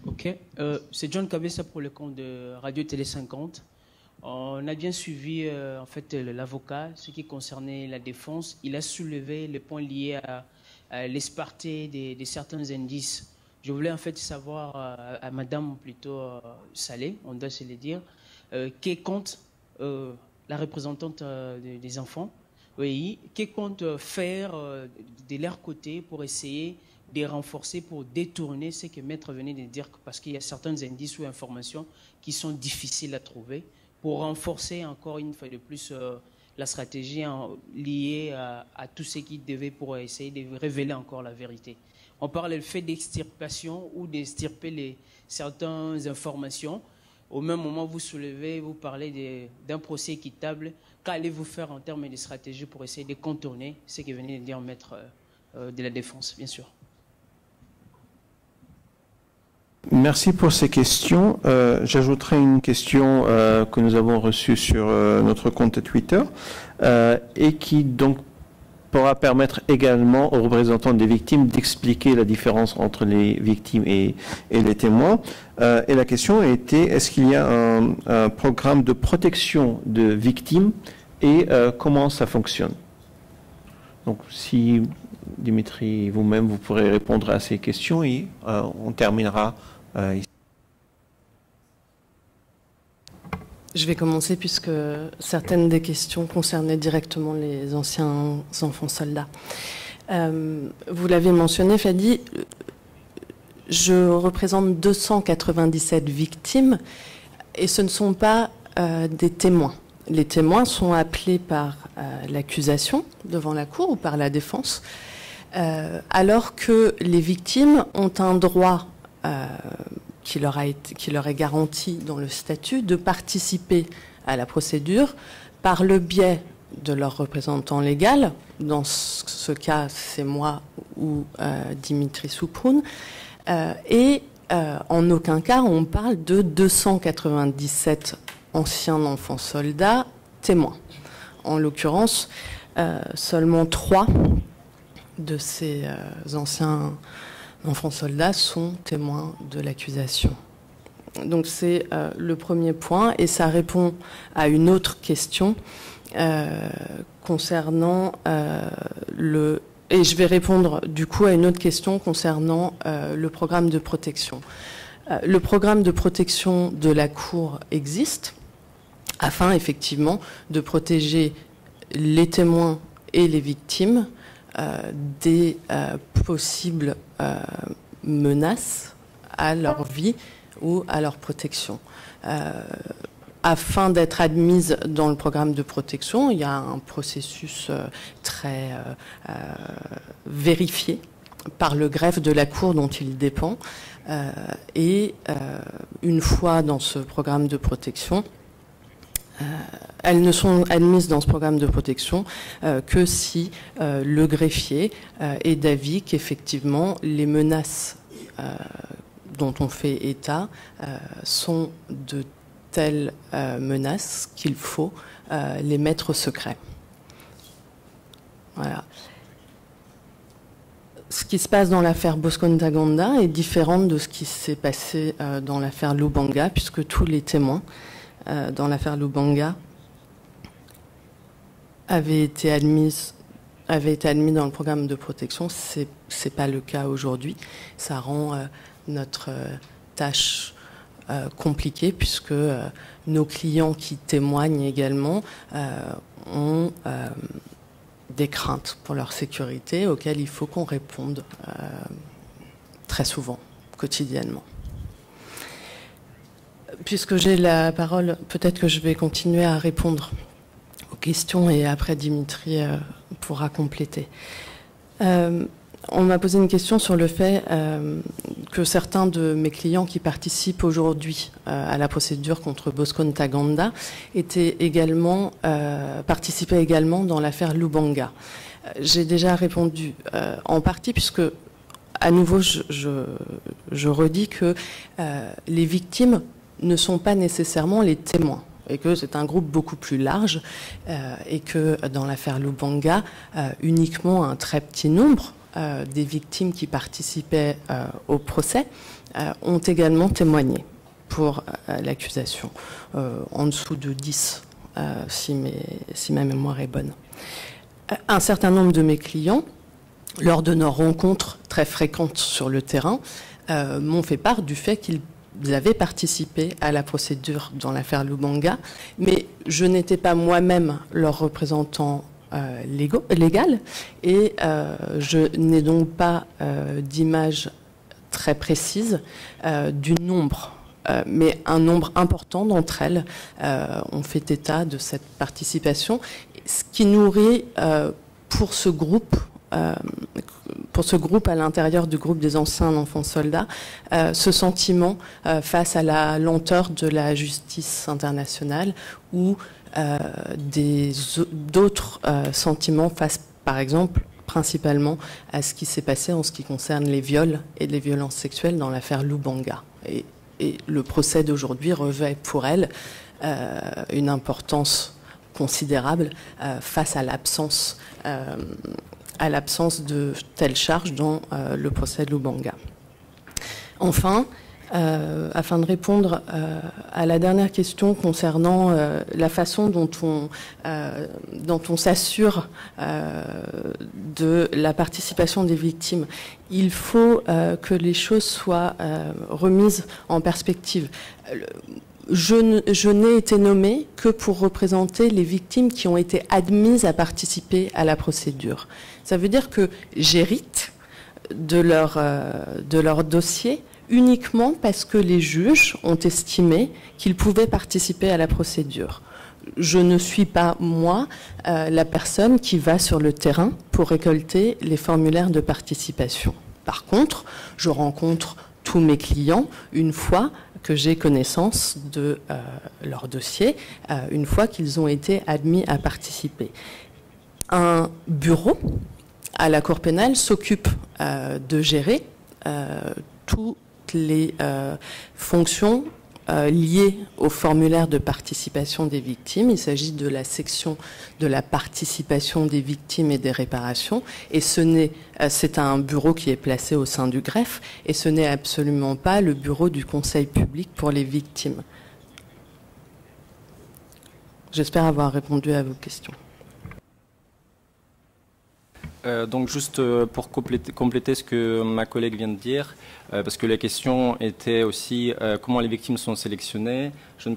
Ok. C'est John Cabessa pour le compte de Radio Télé 50. On a bien suivi en fait l'avocat, ce qui concernait la défense. Il a soulevé les points liés à l'esparté de certains indices. Je voulais en fait savoir à Madame plutôt Saleh, on doit se le dire, qui compte la représentante des enfants, oui, qui compte faire de leur côté pour essayer de renforcer, pour détourner ce que Maître venait de dire, parce qu'il y a certains indices ou informations qui sont difficiles à trouver, pour renforcer encore une fois de plus la stratégie liée à tout ce qui devait pour essayer de révéler encore la vérité. On parle du fait d'extirpation ou d'extirper certaines informations. Au même moment, vous soulevez, vous parlez d'un procès équitable. Qu'allez-vous faire en termes de stratégie pour essayer de contourner ce que venait de dire Maître de la Défense, bien sûr? Merci pour ces questions. J'ajouterai une question que nous avons reçue sur notre compte Twitter et qui donc pourra permettre également aux représentants des victimes d'expliquer la différence entre les victimes et les témoins. Et la question était, est-ce qu'il y a un programme de protection de victimes et comment ça fonctionne? Donc si Dimitri, vous-même, vous pourrez répondre à ces questions et on terminera ici. Je vais commencer puisque certaines des questions concernaient directement les anciens enfants soldats. Vous l'avez mentionné, Fadi, je représente 297 victimes et ce ne sont pas des témoins. Les témoins sont appelés par l'accusation devant la cour ou par la défense, alors que les victimes ont un droit qui leur est garanti dans le statut de participer à la procédure par le biais de leur représentant légal. Dans ce cas, c'est moi ou Dimitri Souproun. Et en aucun cas, on parle de 297 anciens enfants soldats témoins. En l'occurrence, seulement 3 de ces anciens enfants soldats sont témoins de l'accusation. Donc c'est le premier point et ça répond à une autre question concernant et je vais répondre du coup à une autre question concernant le programme de protection. Le programme de protection de la Cour existe afin effectivement de protéger les témoins et les victimes des possibles menaces à leur vie ou à leur protection. Afin d'être admise dans le programme de protection, il y a un processus très vérifié par le greffe de la Cour dont il dépend. Et une fois dans ce programme de protection, elles ne sont admises dans ce programme de protection que si le greffier est d'avis qu'effectivement les menaces dont on fait état sont de telles menaces qu'il faut les mettre au secret. Voilà. Ce qui se passe dans l'affaire Bosco Ntaganda est différent de ce qui s'est passé dans l'affaire Lubanga, puisque tous les témoins dans l'affaire Lubanga avaient été admis dans le programme de protection. C'est pas le cas aujourd'hui. Ça rend notre tâche compliquée, puisque nos clients qui témoignent également ont des craintes pour leur sécurité auxquelles il faut qu'on réponde très souvent, quotidiennement. Puisque j'ai la parole, peut-être que je vais continuer à répondre aux questions et après Dimitri pourra compléter. on m'a posé une question sur le fait que certains de mes clients qui participent aujourd'hui à la procédure contre Bosco Ntaganda participaient également dans l'affaire Lubanga. J'ai déjà répondu en partie, puisque à nouveau je redis que les victimes ne sont pas nécessairement les témoins, et que c'est un groupe beaucoup plus large, et que dans l'affaire Lubanga, uniquement un très petit nombre des victimes qui participaient au procès ont également témoigné pour l'accusation, en dessous de 10, si ma mémoire est bonne. Un certain nombre de mes clients, lors de nos rencontres très fréquentes sur le terrain, m'ont fait part du fait qu'ils avaient participé à la procédure dans l'affaire Lubanga, mais je n'étais pas moi-même leur représentant légal, et je n'ai donc pas d'image très précise du nombre. Mais un nombre important d'entre elles ont fait état de cette participation, ce qui nourrit pour ce groupe à l'intérieur du groupe des anciens enfants soldats, ce sentiment face à la lenteur de la justice internationale, ou d'autres sentiments face, par exemple, principalement à ce qui s'est passé en ce qui concerne les viols et les violences sexuelles dans l'affaire Lubanga. Et le procès d'aujourd'hui revêt pour elle une importance considérable face à l'absence de telles charges dans le procès de Lubanga. Enfin, afin de répondre à la dernière question concernant la façon dont on s'assure de la participation des victimes, il faut que les choses soient remises en perspective. Je n'ai été nommée que pour représenter les victimes qui ont été admises à participer à la procédure. Ça veut dire que j'hérite de leur dossier uniquement parce que les juges ont estimé qu'ils pouvaient participer à la procédure. Je ne suis pas, moi, la personne qui va sur le terrain pour récolter les formulaires de participation. Par contre, je rencontre tous mes clients une fois que j'ai connaissance de leur dossier, une fois qu'ils ont été admis à participer. Un bureau à la Cour pénale s'occupe de gérer toutes les fonctions liées au formulaire de participation des victimes. Il s'agit de la section de la participation des victimes et des réparations, et c'est un bureau qui est placé au sein du greffe, et ce n'est absolument pas le bureau du Conseil public pour les victimes. J'espère avoir répondu à vos questions. Donc juste pour compléter ce que ma collègue vient de dire, parce que la question était aussi comment les victimes sont sélectionnées. Je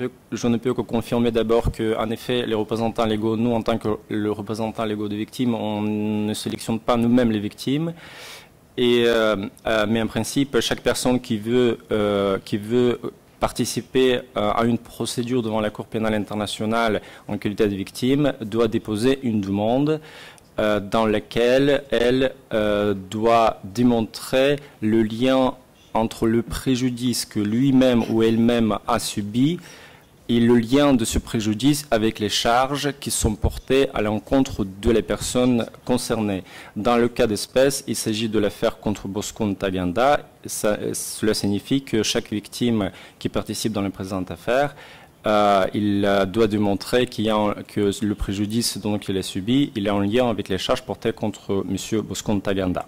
ne peux que confirmer d'abord qu'en effet, les représentants légaux, nous en tant que le représentant légaux des victimes, on ne sélectionne pas nous-mêmes les victimes. Mais en principe, chaque personne qui veut participer à une procédure devant la Cour pénale internationale en qualité de victime doit déposer une demande dans laquelle elle doit démontrer le lien entre le préjudice que lui-même ou elle-même a subi et le lien de ce préjudice avec les charges qui sont portées à l'encontre de la personne concernée. Dans le cas d'espèce, il s'agit de l'affaire contre Bosco Ntaganda. Cela signifie que chaque victime qui participe dans la présente affaire il doit démontrer que le préjudice qu'il a subi, il est en lien avec les charges portées contre M. Bosco Ntaganda.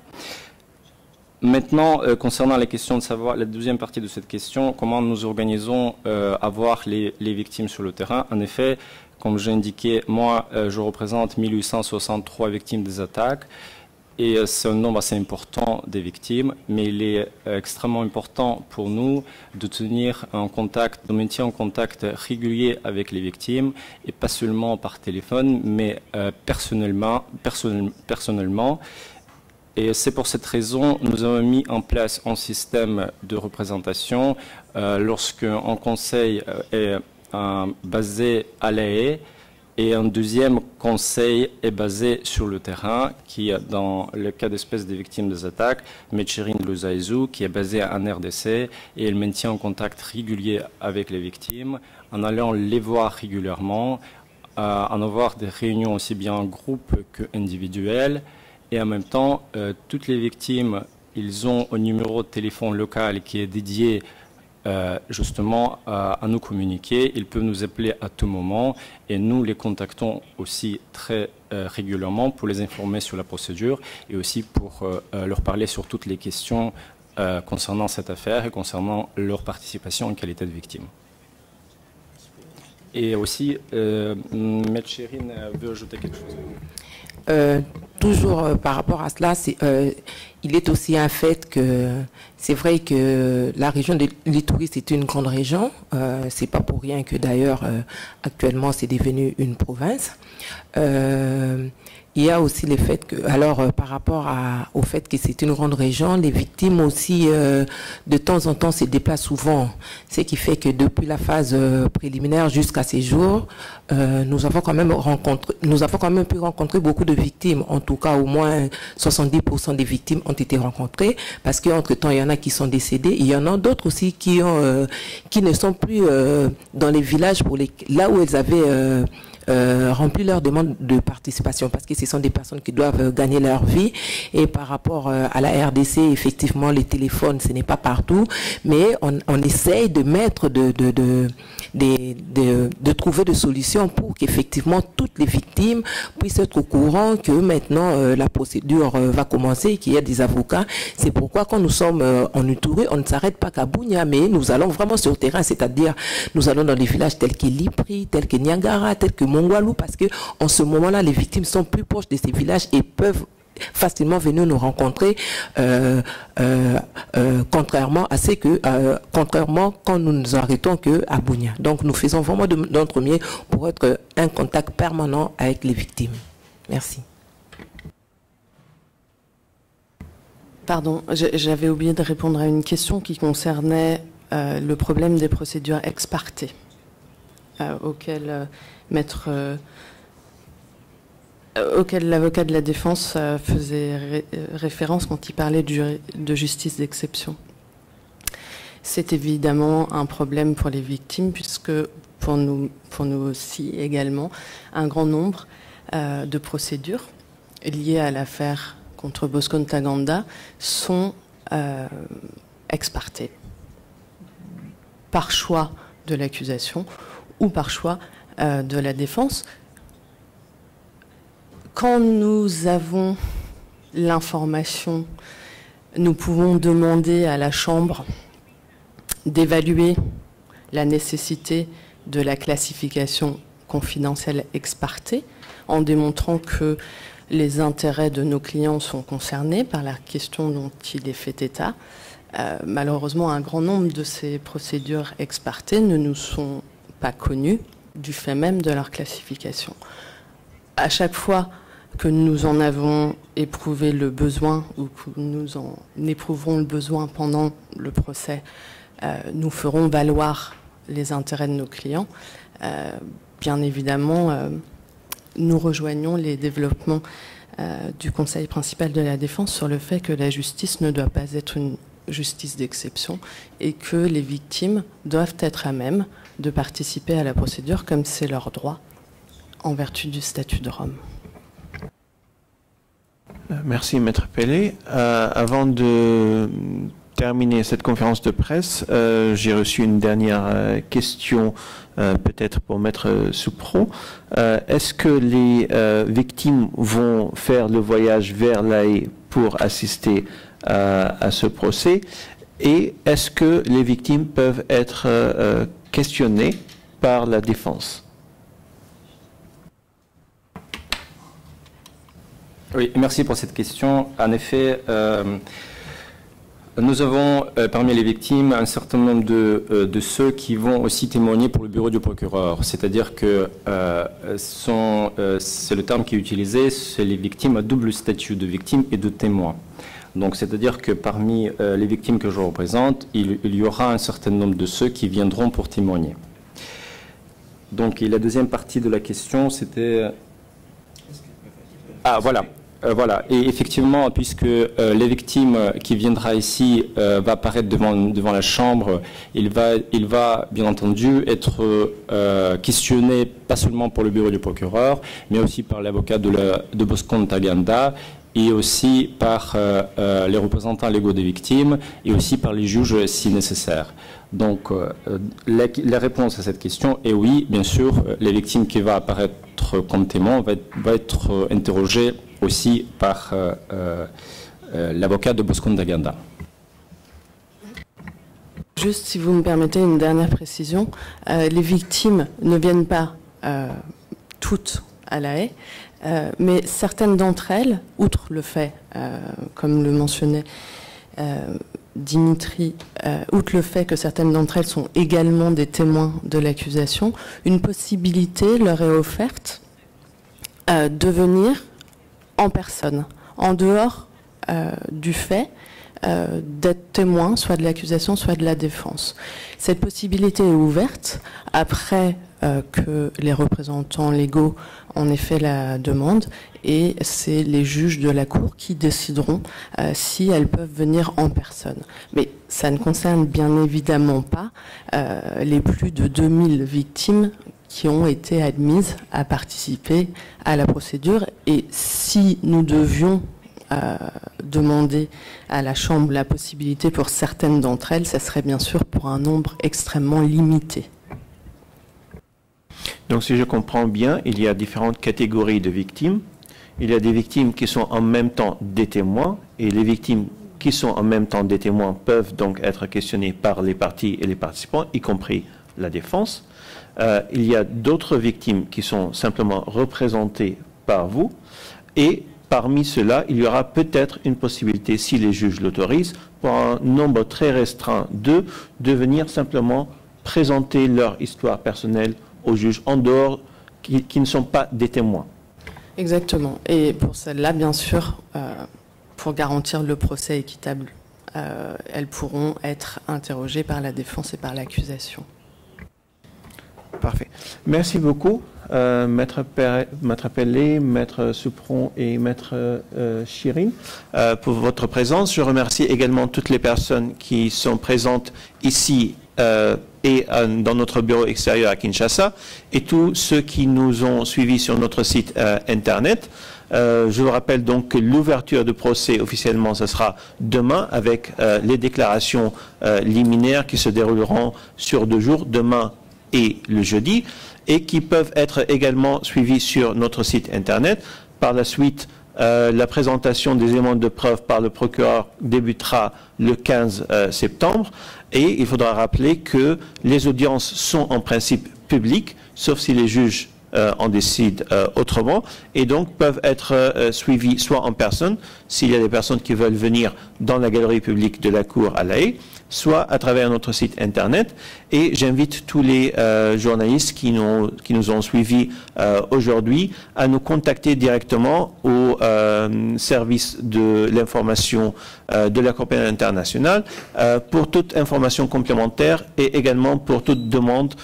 Maintenant, concernant la question de savoir, la deuxième partie de cette question, comment nous organisons à voir les victimes sur le terrain. En effet, comme j'ai indiqué, moi, je représente 1863 victimes des attaques. Et c'est un nombre assez important des victimes, mais il est extrêmement important pour nous de maintenir un contact régulier avec les victimes, et pas seulement par téléphone, mais personnellement. Et c'est pour cette raison que nous avons mis en place un système de représentation lorsqu'un conseil est basé à La Haye. Et un deuxième conseil est basé sur le terrain, qui est dans le cas d'espèce des victimes des attaques, Mecherin Luzaizou, qui est basée en RDC, et elle maintient un contact régulier avec les victimes, en allant les voir régulièrement, en avoir des réunions aussi bien en groupe qu'individuelles, et en même temps, toutes les victimes, ils ont un numéro de téléphone local qui est dédié justement à nous communiquer. Ils peuvent nous appeler à tout moment et nous les contactons aussi très régulièrement pour les informer sur la procédure et aussi pour leur parler sur toutes les questions concernant cette affaire et concernant leur participation en qualité de victime. Et aussi, Maître Chérine veut ajouter quelque chose. Toujours par rapport à cela, il est aussi un fait que c'est vrai que la région de l'Ituri, c'est une grande région. C'est pas pour rien que d'ailleurs, actuellement, c'est devenu une province. Il y a aussi le fait que, alors par rapport au fait que c'est une grande région, les victimes aussi de temps en temps se déplacent souvent. Ce qui fait que depuis la phase préliminaire jusqu'à ces jours, nous avons quand même pu rencontrer beaucoup de victimes. En tout cas, au moins 70% des victimes ont été rencontrées, parce qu'entre-temps, il y en a qui sont décédés. Il y en a d'autres aussi qui ne sont plus dans les villages là où elles avaient rempli leur demande de participation, parce que ce sont des personnes qui doivent gagner leur vie, et par rapport à la RDC, effectivement, les téléphones, ce n'est pas partout, mais on essaye de mettre de trouver des solutions pour qu'effectivement toutes les victimes puissent être au courant que maintenant la procédure va commencer et qu'il y a des avocats. C'est pourquoi quand nous sommes en Ituri, on ne s'arrête pas qu'à Bunia, mais nous allons vraiment sur le terrain, c'est-à-dire nous allons dans des villages tels que Lipri, tels que Niagara, tels que Mongwalu, parce que en ce moment-là, les victimes sont plus proches de ces villages et peuvent facilement venir nous rencontrer, contrairement quand nous nous arrêtons qu'à Bunia. Donc nous faisons vraiment de notre mieux pour être un contact permanent avec les victimes. Merci. Pardon, j'avais oublié de répondre à une question qui concernait le problème des procédures ex parte, auquel l'avocat de la défense faisait référence quand il parlait de justice d'exception. C'est évidemment un problème pour les victimes, puisque pour nous aussi également, un grand nombre de procédures liées à l'affaire contre Bosco Ntaganda sont ex parte, par choix de l'accusation ou par choix de la défense. Quand nous avons l'information, nous pouvons demander à la Chambre d'évaluer la nécessité de la classification confidentielle ex parte, en démontrant que les intérêts de nos clients sont concernés par la question dont il est fait état. Malheureusement, un grand nombre de ces procédures ex parte ne nous sont pas connues du fait même de leur classification. À chaque fois que nous en avons éprouvé le besoin ou que nous en éprouverons le besoin pendant le procès, nous ferons valoir les intérêts de nos clients. Bien évidemment, nous rejoignons les développements du Conseil principal de la défense sur le fait que la justice ne doit pas être une justice d'exception et que les victimes doivent être à même de participer à la procédure comme c'est leur droit en vertu du statut de Rome. Merci, Maître Pellet. Avant de terminer cette conférence de presse, j'ai reçu une dernière question, peut-être pour Maître Soupro. Est-ce que les victimes vont faire le voyage vers La Haye pour assister à ce procès? Et est-ce que les victimes peuvent être questionnées par la défense? Oui, merci pour cette question. En effet, nous avons parmi les victimes un certain nombre de ceux qui vont aussi témoigner pour le bureau du procureur. C'est-à-dire que c'est le terme qui est utilisé, c'est les victimes à double statut de victime et de témoin. Donc, c'est-à-dire que parmi les victimes que je représente, il y aura un certain nombre de ceux qui viendront pour témoigner. Donc, et la deuxième partie de la question, c'était... Ah, voilà. Voilà. Et effectivement, puisque les victimes qui viendra ici va apparaître devant la Chambre, il va bien entendu être questionné pas seulement pour le bureau du procureur, mais aussi par l'avocat de Bosco Ntaganda, et aussi par les représentants légaux des victimes, et aussi par les juges si nécessaire. Donc, la réponse à cette question est oui, bien sûr, les victimes qui vont apparaître comme témoins vont être interrogées aussi par l'avocat de Bosco Ntaganda. Juste, si vous me permettez, une dernière précision. Les victimes ne viennent pas toutes à La Haye, mais certaines d'entre elles, outre le fait, comme le mentionnait Dimitri, outre le fait que certaines d'entre elles sont également des témoins de l'accusation, une possibilité leur est offerte de venir en personne, en dehors du fait d'être témoin, soit de l'accusation, soit de la défense. Cette possibilité est ouverte après que les représentants légaux en aient fait la demande, et c'est les juges de la Cour qui décideront si elles peuvent venir en personne. Mais ça ne concerne bien évidemment pas les plus de 2000 victimes qui ont été admises à participer à la procédure. Et si nous devions demander à la Chambre la possibilité pour certaines d'entre elles, ça serait bien sûr pour un nombre extrêmement limité. Donc si je comprends bien, il y a différentes catégories de victimes. Il y a des victimes qui sont en même temps des témoins, et les victimes qui sont en même temps des témoins peuvent donc être questionnées par les parties et les participants, y compris la défense. Il y a d'autres victimes qui sont simplement représentées par vous, et parmi ceux-là, il y aura peut-être une possibilité, si les juges l'autorisent, pour un nombre très restreint de venir simplement présenter leur histoire personnelle aux juges en dehors, qui ne sont pas des témoins. Exactement. Et pour celles-là, bien sûr, pour garantir le procès équitable, elles pourront être interrogées par la défense et par l'accusation. Parfait. Merci beaucoup, Maître Pellé, Maître Soupron et Maître Chirine, pour votre présence. Je remercie également toutes les personnes qui sont présentes ici et dans notre bureau extérieur à Kinshasa, et tous ceux qui nous ont suivis sur notre site Internet. Je vous rappelle donc que l'ouverture de procès officiellement, ce sera demain, avec les déclarations liminaires qui se dérouleront sur 2 jours, demain et le jeudi, et qui peuvent être également suivis sur notre site Internet. Par la suite, la présentation des éléments de preuve par le procureur débutera le 15 septembre, et il faudra rappeler que les audiences sont en principe publiques, sauf si les juges en décident autrement, et donc peuvent être suivies soit en personne, s'il y a des personnes qui veulent venir dans la galerie publique de la Cour à La Haye, soit à travers notre site Internet. Et j'invite tous les journalistes qui nous ont suivis aujourd'hui à nous contacter directement au service de l'information de la Cour pénale internationale pour toute information complémentaire, et également pour toute demande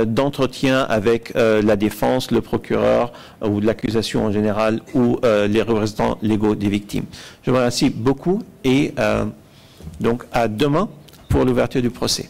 d'entretien avec la défense, le procureur ou l'accusation en général, ou les représentants légaux des victimes. Je vous remercie beaucoup, et donc à demain pour l'ouverture du procès.